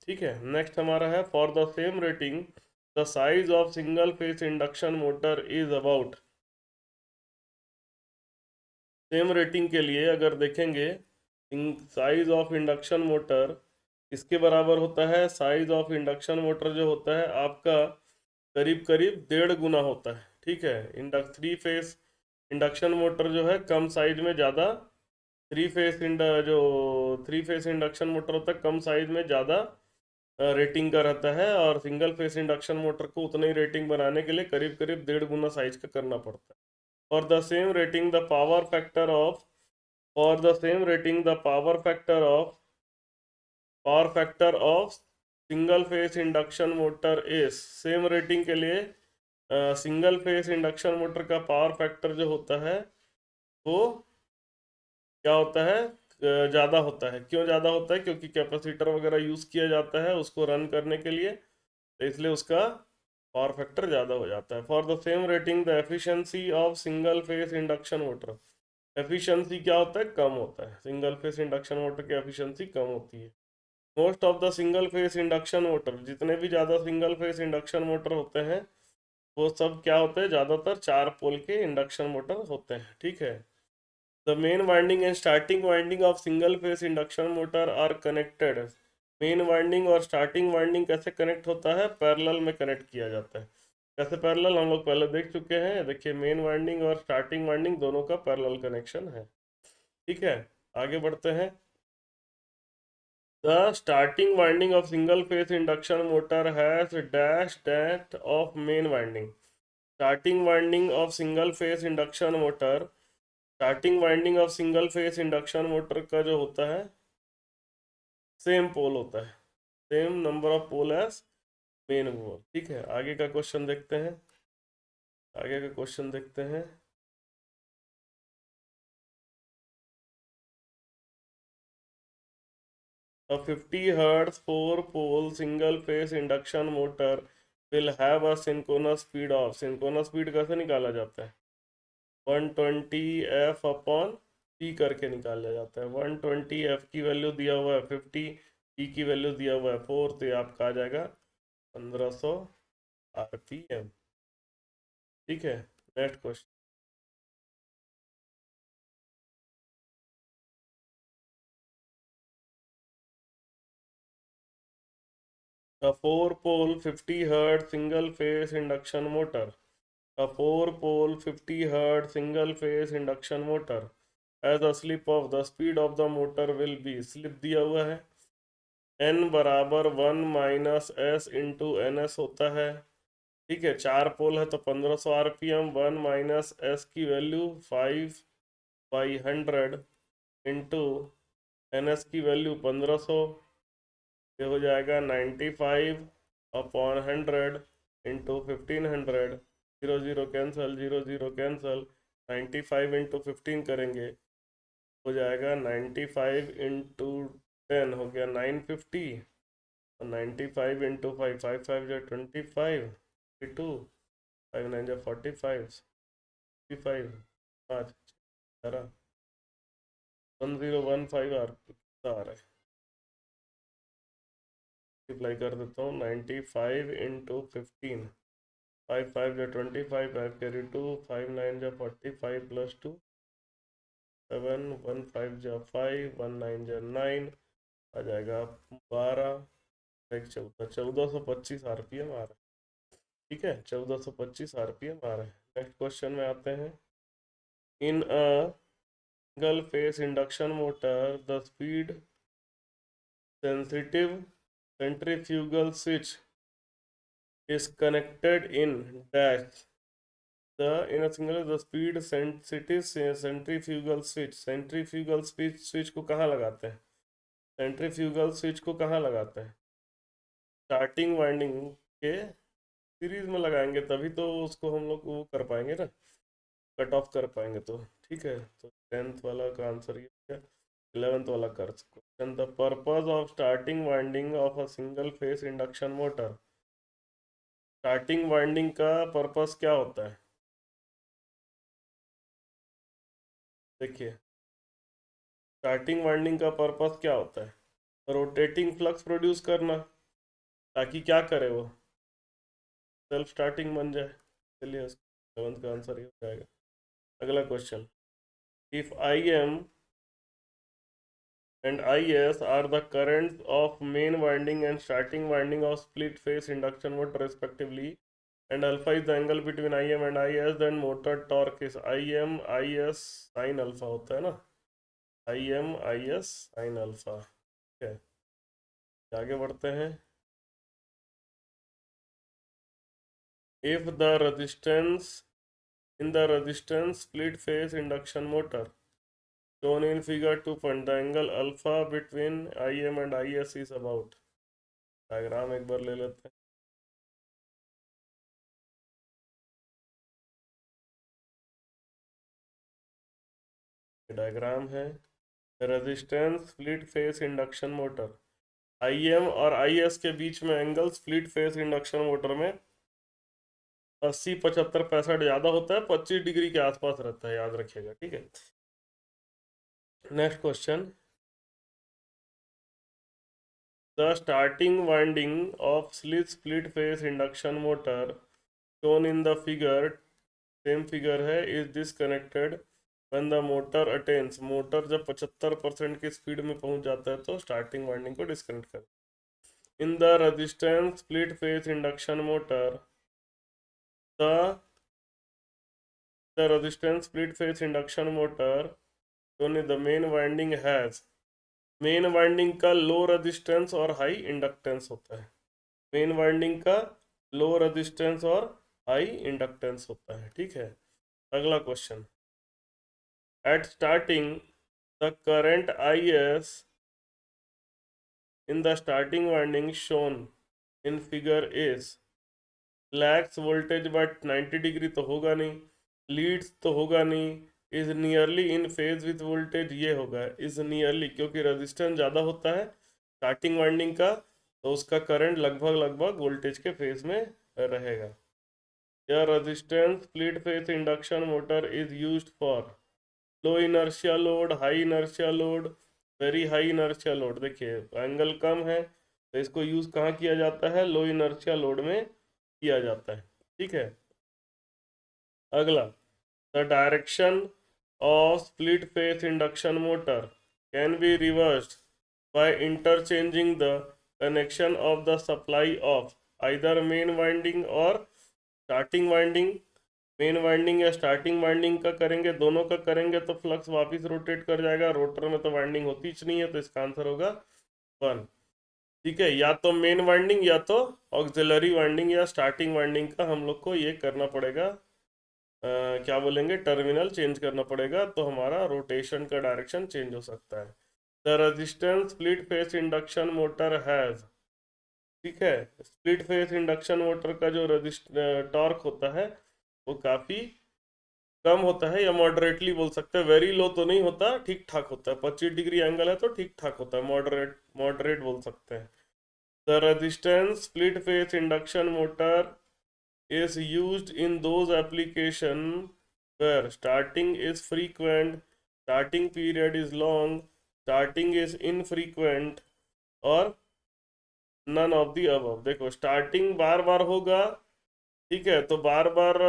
ठीक है, नेक्स्ट हमारा है for the same rating the size of single phase induction motor is about. Same rating के लिए अगर देखेंगे, साइज ऑफ इंडक्शन मोटर इसके बराबर होता है, साइज ऑफ इंडक्शन मोटर जो होता है आपका करीब करीब 1.5 गुना होता है। ठीक है, थ्री फेस इंडक्शन मोटर जो है कम साइज में ज़्यादा, जो थ्री फेस इंडक्शन मोटर होता है कम साइज में ज़्यादा रेटिंग का रहता है, और सिंगल फेस इंडक्शन मोटर को उतनी ही रेटिंग बनाने के लिए करीब करीब 1.5 गुना साइज का करना पड़ता है। For the same rating the power factor of for the same rating the power factor of single phase induction motor is, same rating के लिए सिंगल फेस इंडक्शन मोटर का पावर फैक्टर जो होता है वो क्या होता है, ज़्यादा होता है। क्यों ज़्यादा होता है? क्योंकि कैपेसिटर वगैरह यूज़ किया जाता है उसको रन करने के लिए, तो इसलिए उसका पावर फैक्टर ज़्यादा हो जाता है। For the same rating the efficiency of single phase induction motor, efficiency क्या होता है, कम होता है, सिंगल फेस इंडक्शन मोटर की एफिशिएंसी कम होती है। Most of the single phase induction motor, जितने भी ज़्यादा सिंगल फेस इंडक्शन मोटर होते हैं वो सब क्या होते हैं, ज़्यादातर 4 पोल के इंडक्शन मोटर होते हैं। ठीक है, the main winding and starting winding of single phase induction motor are connected. Main winding और स्टार्टिंग वाइंडिंग कैसे कनेक्ट होता है, पैरेलल में कनेक्ट किया जाता है। कैसे पैरेलल, हम लोग पहले देख चुके हैं। देखिए मेन वाइंडिंग और स्टार्टिंग वाइंडिंग दोनों का पैरेलल कनेक्शन है। ठीक है, आगे बढ़ते हैं। The starting winding of single phase induction motor has dash that of main winding. Starting winding of single phase induction motor, starting winding of single phase induction motor का जो होता है सेम पोल होता है, same number of pole as main pole. ठीक है, आगे का क्वेश्चन देखते हैं। आगे का क्वेश्चन देखते हैं। A 50 hertz 4-pole single phase induction motor will have a synchronous speed of, synchronous speed कैसे निकाला जाता है? 120 f अपॉन p करके निकाला जाता है। 120 f की वैल्यू दिया हुआ है 50, p की वैल्यू दिया हुआ है 4, तो ये आपका आ जाएगा 1500 rpm। ठीक है, next question. A 4-pole 50 hertz single phase induction motor, a 4-pole 50 hertz single phase induction motor as a slip of the speed of the motor will be, slip दिया हुआ है n बराबर 1 minus S into N S होता है। ठीक है, 4 pole है तो 1500 आरपीएम, 1 माइनस एस की वैल्यू 5/100 इंटू एन एस की वैल्यू 1500, ये हो जाएगा 95 upon 100 into 1500। 0 0 cancel, 0 0 cancel, 95 into 15 करेंगे, हो जाएगा 95 इंटू 10 हो गया 950, और 95 इंटू 5, 5 5 जो 25, 52, 5 9 जो 45, 55, 5 11, 1015 आ रहा है। मल्टीप्लाई कर देता हूँ, 95 इंटू 15, 5 5 जो 25, 5 कैरी 2, 5 9 जो 45 प्लस 2 7, 1 5 जो 5, 1 9 जो 9, आ जाएगा 12, 14, 1425 आरपीएम आ रहा है। ठीक है, 1425 आरपीएम आ रहा है। नेक्स्ट क्वेश्चन में आते हैं। In a single phase induction motor the speed sensitive centrifugal switch is connected in dash the in a single the speed sensitive centrifugal switch को कहाँ लगाते हैं? सेंट्रीफ्यूगल स्विच को कहाँ लगाते हैं? स्टार्टिंग वाइंडिंग के सीरीज में लगाएंगे, तभी तो उसको हम लोग वो कर पाएंगे ना, कट ऑफ कर पाएंगे। तो ठीक है, तो 10th वाला का आंसर ये है। 11th वाला कर question, the purpose of starting winding of a single phase induction motor, starting winding का पर्पस क्या होता है? देखिए, स्टार्टिंग वाइंडिंग का पर्पस क्या होता है? रोटेटिंग फ्लक्स प्रोड्यूस करना, ताकि क्या करे वो, सेल्फ स्टार्टिंग बन जाए। चलिए, 11th का आंसर ये हो जाएगा। अगला question, if I am and IS are the currents of main winding and starting winding of split phase induction motor respectively, and alpha is the angle between IM and IS, then motor torque is IM IS sin alpha होता है ना, IM IS sin alpha। ठीक है, आगे बढ़ते हैं। If the resistance in the resistance split phase induction motor shown in figure 2 point, the angle alpha between IM and IS is about, diagram एक बार ले लेते हैं। डायग्राम है, resistance split phase induction motor, IM और IS के बीच में angle split phase induction motor में 80 75 65 ज़्यादा होता है, 25 डिग्री के आसपास रहता है, याद रखिएगा। ठीक है, next question, the starting winding of split phase induction motor shown in the figure, same figure है, is disconnected when the motor attains, motor जब 75% की स्पीड में पहुंच जाता है तो स्टार्टिंग वाइंडिंग को डिस्कनेक्ट कर। In the resistance split phase induction motor the resistance split phase induction motor, only the main winding has, main winding का लो रेजिस्टेंस और हाई इंडक्टेंस होता है, मेन वाइंडिंग का लो रेजिस्टेंस और high inductance होता है। ठीक है, अगला question, at starting the current I S in the starting winding shown in figure is lags voltage but 90 degree तो होगा नहीं, लीड्स तो होगा नहीं, is nearly in phase with voltage, ये होगा इज नियरली, क्योंकि रेजिस्टेंस ज़्यादा होता है, स्टार्टिंग वाइंडिंग का, तो उसका करंट लगभग लगभग वोल्टेज के फेज में रहेगा। यह resistance split phase induction motor is used for low inertia load, high inertia load, very high inertia load. देखिए एंगल कम है तो इसको यूज कहाँ किया जाता है, लो इनर्शिया लोड में किया जाता है। ठीक है, अगला, the direction of split phase induction motor can be reversed by interchanging the connection of the supply of either main winding और starting winding। मेन वाइंडिंग या स्टार्टिंग वाइंडिंग का करेंगे, दोनों का करेंगे तो फ्लक्स वापस रोटेट कर जाएगा। रोटर में तो वाइंडिंग होती ही नहीं है, तो इसका आंसर होगा 1। ठीक है, या तो मेन वाइंडिंग या तो ऑक्सिलरी वाइंडिंग या स्टार्टिंग वाइंडिंग का हम लोग को ये करना पड़ेगा, क्या बोलेंगे, टर्मिनल चेंज करना पड़ेगा, तो हमारा रोटेशन का डायरेक्शन चेंज हो सकता है। The resistance split phase induction motor has, ठीक है, स्प्लिट फेस इंडक्शन मोटर का जो टॉर्क होता है वो काफी कम होता है, या मॉडरेटली बोल सकते हैं, वेरी लो तो नहीं होता, ठीक ठाक होता है। 25 डिग्री एंगल है तो ठीक ठाक होता है, मॉडरेट मॉडरेट बोल सकते हैं। The resistance split phase induction motor is used in those application where starting is frequent, starting period is long, starting is infrequent और none of the above। देखो स्टार्टिंग बार बार होगा, ठीक है, तो बार बार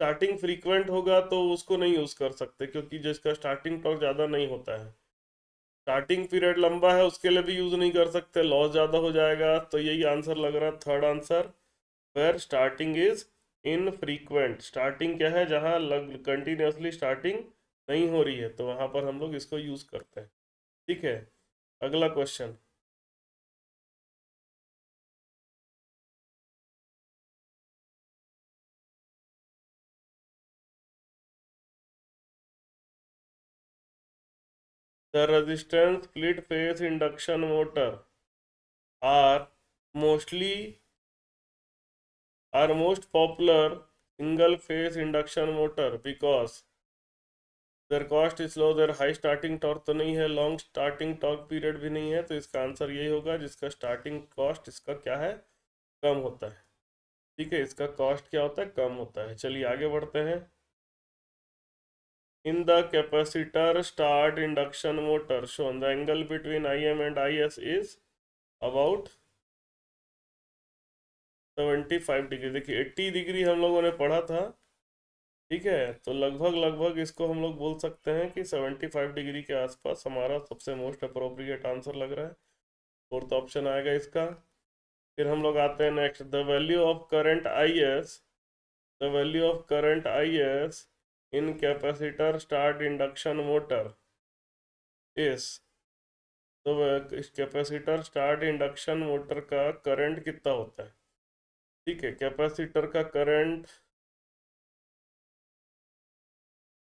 स्टार्टिंग फ्रीक्वेंट होगा तो उसको नहीं यूज कर सकते, क्योंकि जिसका स्टार्टिंग टॉर्क ज़्यादा नहीं होता है। स्टार्टिंग पीरियड लंबा है उसके लिए भी यूज नहीं कर सकते, लॉस ज़्यादा हो जाएगा, तो यही आंसर लग रहा है, third answer, where starting is infrequent. Starting क्या है, जहाँ कंटिन्यूसली स्टार्टिंग नहीं हो रही है, तो वहां पर हम लोग इसको यूज करते हैं। ठीक है, अगला question, the resistance split phase induction motor are mostly are most popular single phase induction motor because their cost is low, their high starting torque तो नहीं है, लॉन्ग स्टार्टिंग टॉर्क पीरियड भी नहीं है, तो इसका आंसर यही होगा जिसका स्टार्टिंग कॉस्ट इसका क्या है, कम होता है। ठीक है, इसका कॉस्ट क्या होता है, कम होता है। चलिए आगे बढ़ते हैं। In the capacitor start induction motor shown the angle between I am and I S is about 75 degree. देखिए 80 डिग्री हम लोगों ने पढ़ा था, ठीक है, तो लगभग लगभग इसको हम लोग बोल सकते हैं कि 75 डिग्री के आसपास हमारा सबसे मोस्ट अप्रोप्रिएट आंसर लग रहा है। फोर्थ ऑप्शन आएगा इसका। फिर हम लोग आते हैं next, the value of current I S, the value of current I S in capacitor start induction motor इस, तो इस कैपेसिटर स्टार्ट इंडक्शन मोटर का करंट कितना होता है। ठीक है, कैपेसिटर का करंट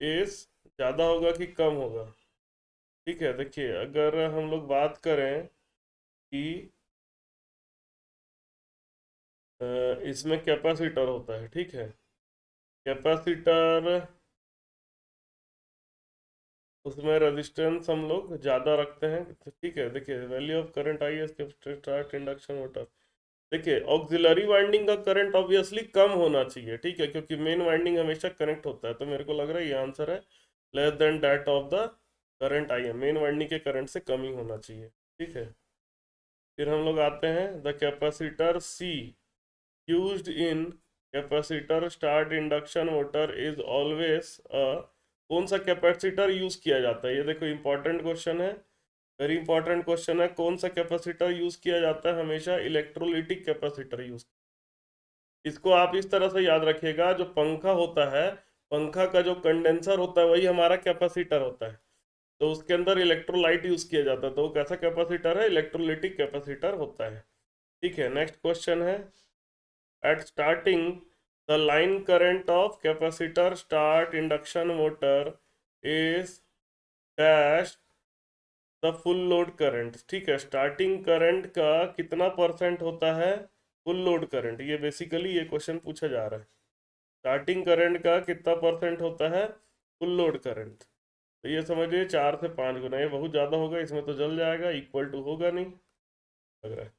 इस ज़्यादा होगा कि कम होगा। ठीक है, देखिए अगर हम लोग बात करें कि इसमें कैपेसिटर होता है, ठीक है, कैपेसिटर, उसमें रेजिस्टेंस हम लोग ज़्यादा रखते हैं, तो ठीक है, देखिए value of current I S capacitor start induction motor. देखिए ऑक्सिलरी वाइंडिंग का करंट ऑब्वियसली कम होना चाहिए, ठीक है, क्योंकि मेन वाइंडिंग हमेशा कनेक्ट होता है, तो मेरे को लग रहा है ये आंसर है, less than that of the current I am, main winding के करंट से कम ही होना चाहिए। ठीक है, फिर हम लोग आते हैं, the capacitor C used in capacitor start induction motor is always a, कौन सा कैपेसिटर यूज किया जाता है, ये देखो इंपॉर्टेंट क्वेश्चन है, वेरी इंपॉर्टेंट क्वेश्चन है। कौन सा कैपेसिटर यूज किया जाता है, हमेशा इलेक्ट्रोलिटिक कैपेसिटर यूज। इसको आप इस तरह से याद रखिएगा, जो पंखा होता है, पंखा का जो कंडेंसर होता है वही हमारा कैपेसिटर होता है, तो उसके अंदर इलेक्ट्रोलाइट यूज किया जाता है, तो वो कैसा कैपेसिटर है, इलेक्ट्रोलिटिक कैपेसिटर होता है। ठीक है, नेक्स्ट क्वेश्चन है, at starting the line current of capacitor start induction motor is dash the full load current. ठीक है, स्टार्टिंग करंट का कितना परसेंट होता है फुल लोड करंट, ये बेसिकली ये क्वेश्चन पूछा जा रहा है। स्टार्टिंग करंट का कितना परसेंट होता है फुल लोड करंट, तो ये समझिए 4 से 5 गुना, ये बहुत ज़्यादा होगा, इसमें तो जल जाएगा, इक्वल टू होगा नहीं लग रहा है।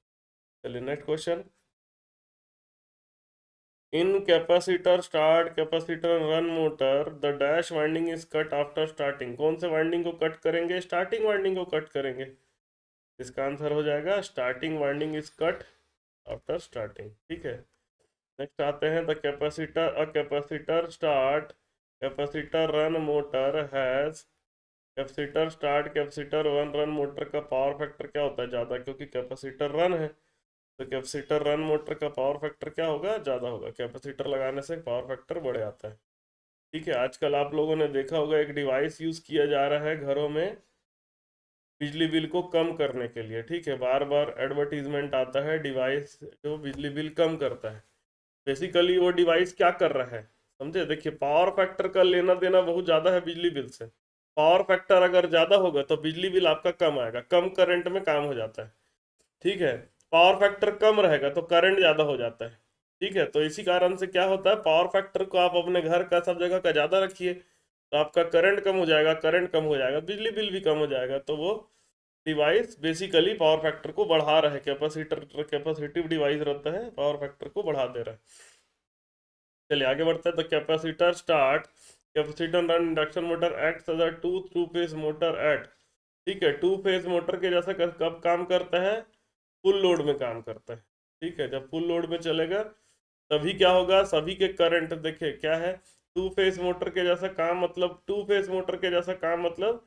चलिए next question. In capacitor start capacitor run motor the dash winding is cut after starting. कौन से वाइंडिंग को कट करेंगे? स्टार्टिंग वाइंडिंग को कट करेंगे। इसका आंसर हो जाएगा starting winding is cut after starting. ठीक है, नेक्स्ट आते हैं the capacitor start capacitor run motor has. Capacitor start capacitor one run motor का पावर फैक्टर क्या होता है? ज़्यादा, क्योंकि कैपेसिटर रन है, तो कैपेसिटर रन मोटर का पावर फैक्टर क्या होगा? ज़्यादा होगा। कैपेसिटर लगाने से पावर फैक्टर बढ़ जाता है। ठीक है, आजकल आप लोगों ने देखा होगा एक डिवाइस यूज़ किया जा रहा है घरों में बिजली बिल को कम करने के लिए। ठीक है, बार बार एडवर्टीजमेंट आता है डिवाइस जो बिजली बिल कम करता है। बेसिकली वो डिवाइस क्या कर रहा है समझे? देखिए, पावर फैक्टर का लेना देना बहुत ज़्यादा है बिजली बिल से। पावर फैक्टर अगर ज़्यादा होगा तो बिजली बिल आपका कम आएगा, कम करंट में काम हो जाता है। ठीक है, पावर फैक्टर कम रहेगा तो करंट ज़्यादा हो जाता है। ठीक है, तो इसी कारण से क्या होता है, पावर फैक्टर को आप अपने घर का सब जगह का ज़्यादा रखिए तो आपका करंट कम हो जाएगा, करंट कम हो जाएगा, बिजली बिल भी कम हो जाएगा। तो वो डिवाइस बेसिकली पावर फैक्टर को बढ़ा रहा है। कैपेसिटिव डिवाइस रहता है, पावर फैक्टर को बढ़ा दे रहा है। चलिए आगे बढ़ते हैं। The capacitor start capacitor run induction motor acts as a two phase motor at. ठीक है, टू फेज मोटर के जैसा कब काम करता है? फुल लोड में काम करता है। ठीक है, जब फुल लोड में चलेगा तभी क्या होगा, सभी के करंट देखिए क्या है, टू फेज मोटर के जैसा काम मतलब टू फेज मोटर के जैसा काम मतलब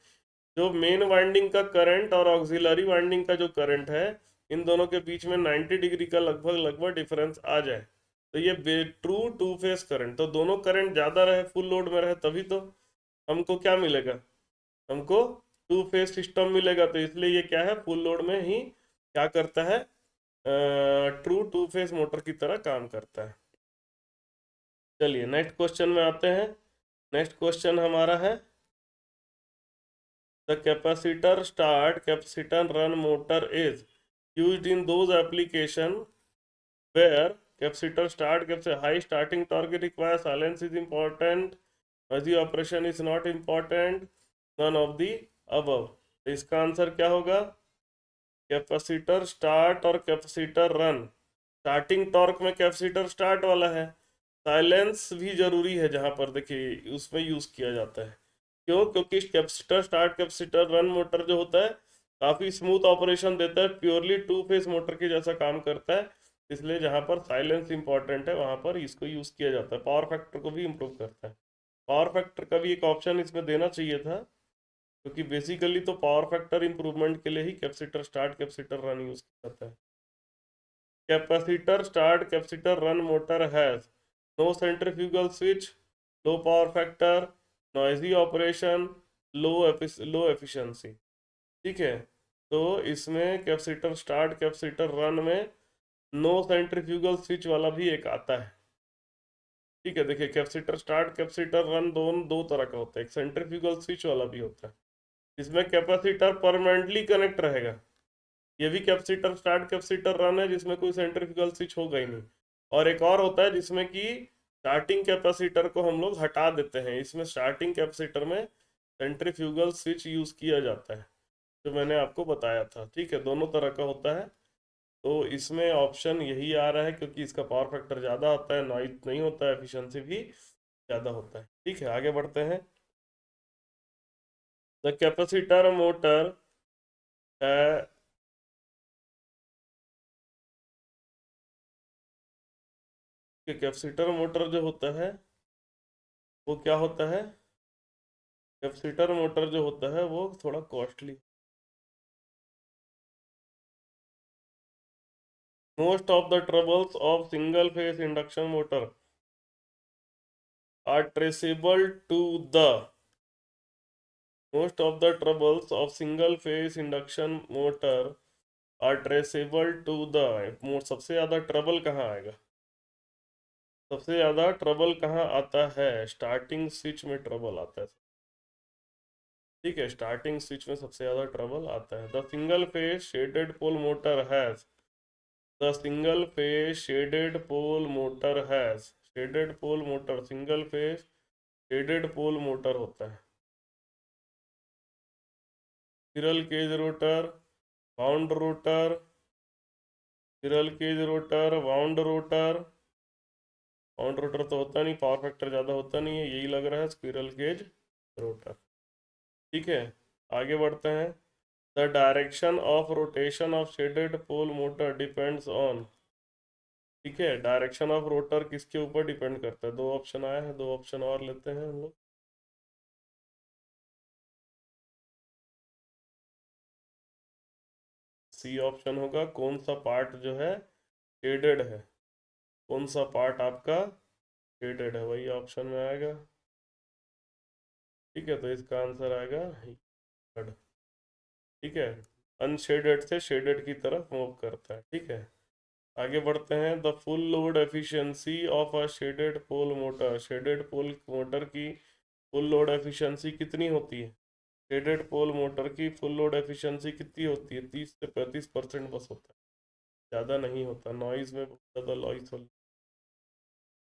जो मेन वाइंडिंग का करंट और ऑक्सिलरी वाइंडिंग का जो करंट है, इन दोनों के बीच में 90 डिग्री का लगभग लगभग डिफरेंस आ जाए, तो ये ट्रू टू फेज करंट। तो दोनों करंट ज़्यादा रहे, फुल लोड में रहे, तभी तो हमको क्या मिलेगा, हमको टू फेज सिस्टम मिलेगा। तो इसलिए ये क्या है, फुल लोड में ही क्या करता है, ट्रू टू फेज मोटर की तरह काम करता है। चलिए नेक्स्ट क्वेश्चन में आते हैं। नेक्स्ट क्वेश्चन हमारा है the capacitor start capacitor run motor is used in those application where capacitor start capacitor high starting torque require silence is important, noisy operation is not important, none of the above. तो इसका answer क्या होगा? Capacitor start और capacitor run, starting torque में capacitor start वाला है, silence भी जरूरी है जहां पर देखिए उसमें यूज किया जाता है। क्यों? क्योंकि capacitor start capacitor run motor जो होता है काफी स्मूथ ऑपरेशन देता है, प्योरली टू फेज मोटर के जैसा काम करता है। इसलिए जहां पर साइलेंस इंपॉर्टेंट है वहां पर इसको यूज किया जाता है। पावर फैक्टर को भी इम्प्रूव करता है। पावर फैक्टर का भी एक ऑप्शन इसमें देना चाहिए था, क्योंकि बेसिकली तो पावर फैक्टर इंप्रूवमेंट के लिए ही capacitor start capacitor run use किया जाता है। Capacitor start capacitor run motor has no centrifugal switch, low power factor, noisy operation, low efficiency. ठीक है, तो इसमें कैपेसिटर स्टार्ट कैपेसिटर रन में नो सेंट्रीफ्यूगल स्विच वाला भी एक आता है। ठीक है, देखिए कैपेसिटर स्टार्ट कैपेसिटर रन दोनों दो तरह का होता है, एक सेंट्रीफ्यूगल स्विच वाला भी होता है। इसमें कैपेसिटर परमानेंटली कनेक्ट रहेगा। ये भी कैपेसिटर स्टार्ट कैपेसिटर रन है जिसमें कोई सेंट्रीफ्यूगल स्विच होगा ही नहीं। और एक और होता है जिसमें कि स्टार्टिंग कैपेसिटर को हम लोग हटा देते हैं, इसमें स्टार्टिंग कैपेसिटर में सेंट्रीफ्यूगल स्विच यूज किया जाता है, जो मैंने आपको बताया था। ठीक है, दोनों तरह का होता है। तो इसमें ऑप्शन यही आ रहा है क्योंकि इसका पावर फैक्टर ज़्यादा होता है, नॉइज नहीं होता है, एफिशिएंसी भी ज़्यादा होता है। ठीक है, आगे बढ़ते हैं। द कैपेसिटर मोटर है कि कैपेसिटर मोटर जो होता है वो क्या होता है, कैपेसिटर मोटर जो होता है वो थोड़ा costly. Most of the troubles of single phase induction motor are traceable to the most of the troubles of single phase induction motor are traceable to the. सबसे ज़्यादा ट्रबल कहाँ आएगा? सबसे ज़्यादा ट्रबल कहाँ आता है? स्टार्टिंग स्विच में ट्रबल आता है। ठीक है, स्टार्टिंग स्विच में सबसे ज़्यादा ट्रबल आता है। The single phase shaded pole motor has the single phase shaded pole motor has shaded pole motor single phase shaded pole motor होता है। Squirrel cage rotor, wound rotor, squirrel cage rotor, wound rotor. Wound rotor तो होता नहीं, power factor ज़्यादा होता नहीं है, यही लग रहा है स्क्विरल केज रोटर। ठीक है, आगे बढ़ते हैं। The direction of rotation of shaded pole motor depends on. ठीक है, डायरेक्शन ऑफ रोटर किसके ऊपर डिपेंड करता है? दो ऑप्शन आए हैं, दो ऑप्शन और लेते हैं हम लोग। सी ऑप्शन होगा, कौन सा पार्ट जो है शेडेड है, कौन सा पार्ट आपका शेडेड है, वही ऑप्शन में आएगा। ठीक है, तो इसका आंसर आएगा थर्ड। ठीक है, अनशेडेड से शेडेड की तरफ मूव करता है। ठीक है, आगे बढ़ते हैं। The full load efficiency of a shaded pole motor, shaded pole motor की फुल लोड एफिशिएंसी कितनी होती है? शेडेड पोल मोटर की फुल लोड एफिशिएंसी कितनी होती है? 30 से 35% बस होता है, ज़्यादा नहीं होता। नॉइज में बहुत ज़्यादा नॉइज हो।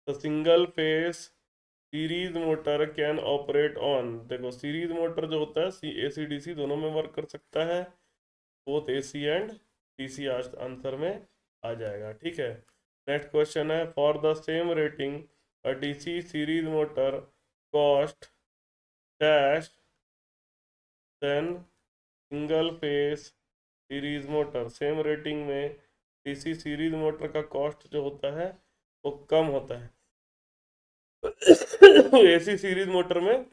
The single phase series motor can operate on, देखो सीरीज मोटर जो होता है AC DC दोनों में वर्क कर सकता है, both AC and DC answer में आ जाएगा। ठीक है, नेक्स्ट क्वेश्चन है। For the same rating a DC series motor cost dash then single phase series motor. Same rating में DC सीरीज मोटर का कॉस्ट जो होता है वो कम होता है AC सीरीज मोटर में,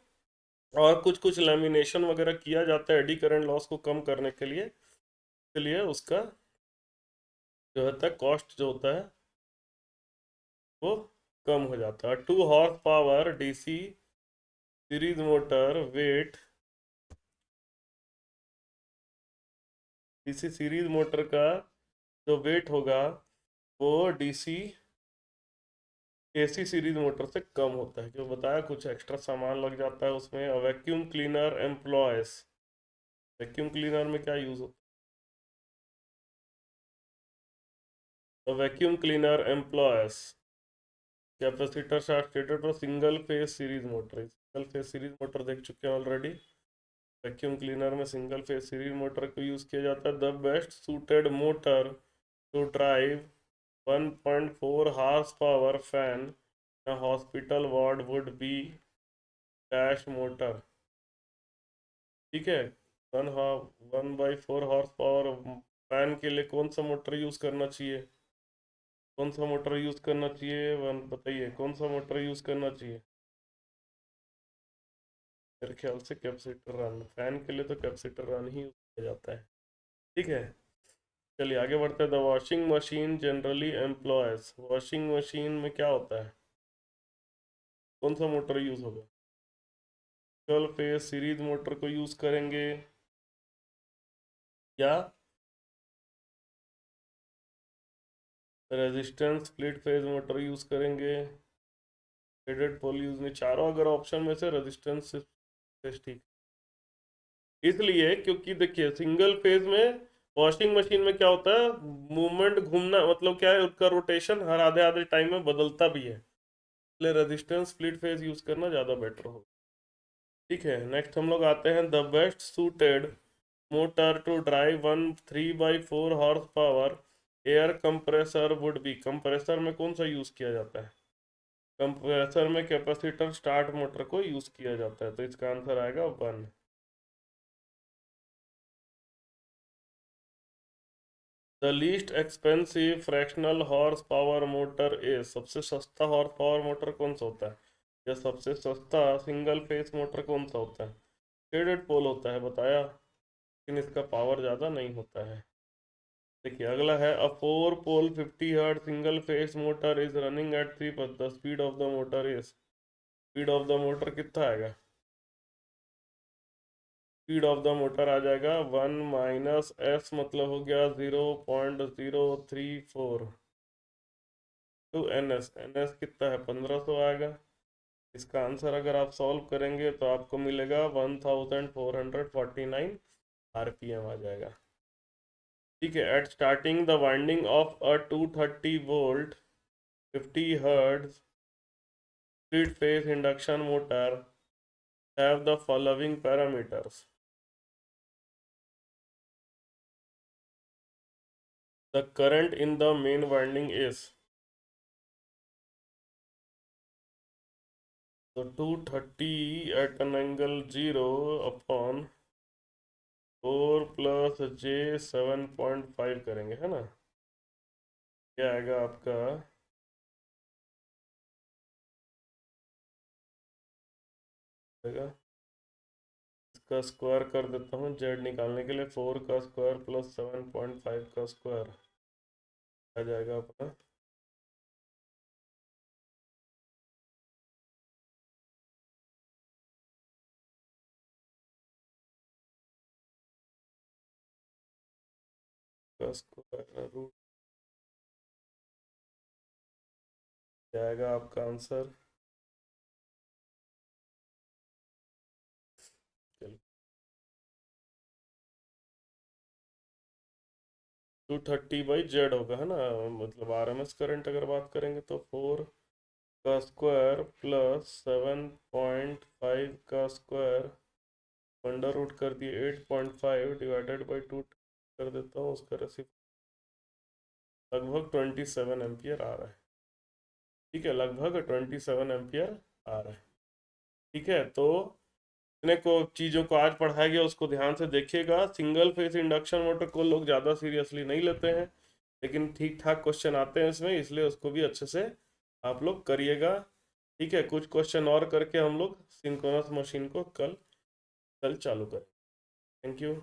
और कुछ कुछ लैमिनेशन वगैरह किया जाता है एडी करंट लॉस को कम करने के लिए, इसलिए उसका जो होता है कॉस्ट जो होता है वो कम हो जाता है। 2 horse power DC series motor weight, DC series motor का जो वेट होगा वो DC AC सीरीज मोटर से कम होता है, क्यों बताया, कुछ एक्स्ट्रा सामान लग जाता है उसमें। Vacuum cleaner employs, vacuum cleaner में क्या यूज होता है? Vacuum cleaner employs capacitor short stator पर single phase series motor, single phase series motor देख चुके हैं ऑलरेडी। वैक्यूम क्लीनर में सिंगल फेज सीरीज मोटर को यूज़ किया जाता है। The best suited motor to drive 1.4 horse power fan hospital ward would be dash motor. ठीक है, 1/4 हॉर्स पावर फैन के लिए कौन सा मोटर यूज़ करना चाहिए? कौन सा मोटर यूज़ करना चाहिए? वन बताइए, कौन सा मोटर यूज़ करना चाहिए? मेरे ख्याल से कैपेसिटर रन, फैन के लिए तो कैपेसिटर रन ही यूज़ किया जाता है। ठीक है, चलिए आगे बढ़ते हैं। The washing machine generally employees, washing machine में क्या होता है, कौन सा मोटर यूज़ होगा? सिंगल फेज सीरीज मोटर को यूज़ करेंगे या resistance split phase motor use करेंगे? शेडेड पोल यूज़ नहीं, चारों अगर ऑप्शन में से रेजिस्टेंस ठीक, इसलिए क्योंकि देखिए सिंगल फेज में वॉशिंग मशीन में क्या होता है, मूवमेंट घूमना, मतलब क्या है, उसका रोटेशन हर आधे आधे टाइम में बदलता भी है, इसलिए रेजिस्टेंस स्प्लिट फेज यूज करना ज़्यादा बेटर हो। ठीक है, नेक्स्ट हम लोग आते हैं। The best suited motor to drive 3/4 horse power air compressor would be, compressor में कौन सा यूज़ किया जाता है? कंप्रेसर में कैपेसिटर स्टार्ट मोटर को यूज़ किया जाता है, तो इसका आंसर आएगा 1। The least expensive fractional horse power motor is, सबसे सस्ता हॉर्स पावर मोटर कौन सा होता है, या सबसे सस्ता सिंगल फेस मोटर कौन सा होता है? शेडेड पोल होता है, बताया, लेकिन इसका पावर ज़्यादा नहीं होता है। देखिए अगला है। अ 4 पोल 50 hertz single phase motor is running at 3 पर the speed of the motor is, speed of the motor कितना आएगा? स्पीड ऑफ द मोटर आ जाएगा 1 - s, मतलब हो गया 0.034 टू NS कितना है? 1500 आएगा। इसका आंसर अगर आप सॉल्व करेंगे तो आपको मिलेगा 1449 RPM आ जाएगा। ठीक है, at starting the winding of a 230 volt 50 hertz split phase induction motor have the following parameters. The current in the main winding is, तो 230 at an angle 0 upon 4 + j 7.5 करेंगे, है ना। क्या आएगा आपका, आएगा इसका स्क्वायर कर देता हूँ जेड निकालने के लिए, 4 का स्क्वायर प्लस 7.5 का स्क्वायर आ जाएगा अपना, का स्क्वायर रूट जाएगा आपका आंसर। चलो 230/जेड होगा, है ना, मतलब आरएमएस करंट अगर बात करेंगे तो 4 का स्क्वायर प्लस 7.5 का स्क्वायर अंडर रूट कर दिए 8.5 डिवाइडेड बाई 2 कर देता हूँ, उसका रेसिप लगभग 27 एम्पियर आ रहा है। ठीक है, लगभग 27 एम्पियर आ रहा है। ठीक है, तो इतने को चीज़ों को आज पढ़ाया गया उसको ध्यान से देखिएगा। सिंगल फेस इंडक्शन मोटर को लोग ज़्यादा सीरियसली नहीं लेते हैं, लेकिन ठीक ठाक क्वेश्चन आते हैं इसमें, इसलिए उसको भी अच्छे से आप लोग करिएगा। ठीक है, कुछ क्वेश्चन और करके हम लोग सिंक्रोनस मशीन को कल चालू करें। Thank you.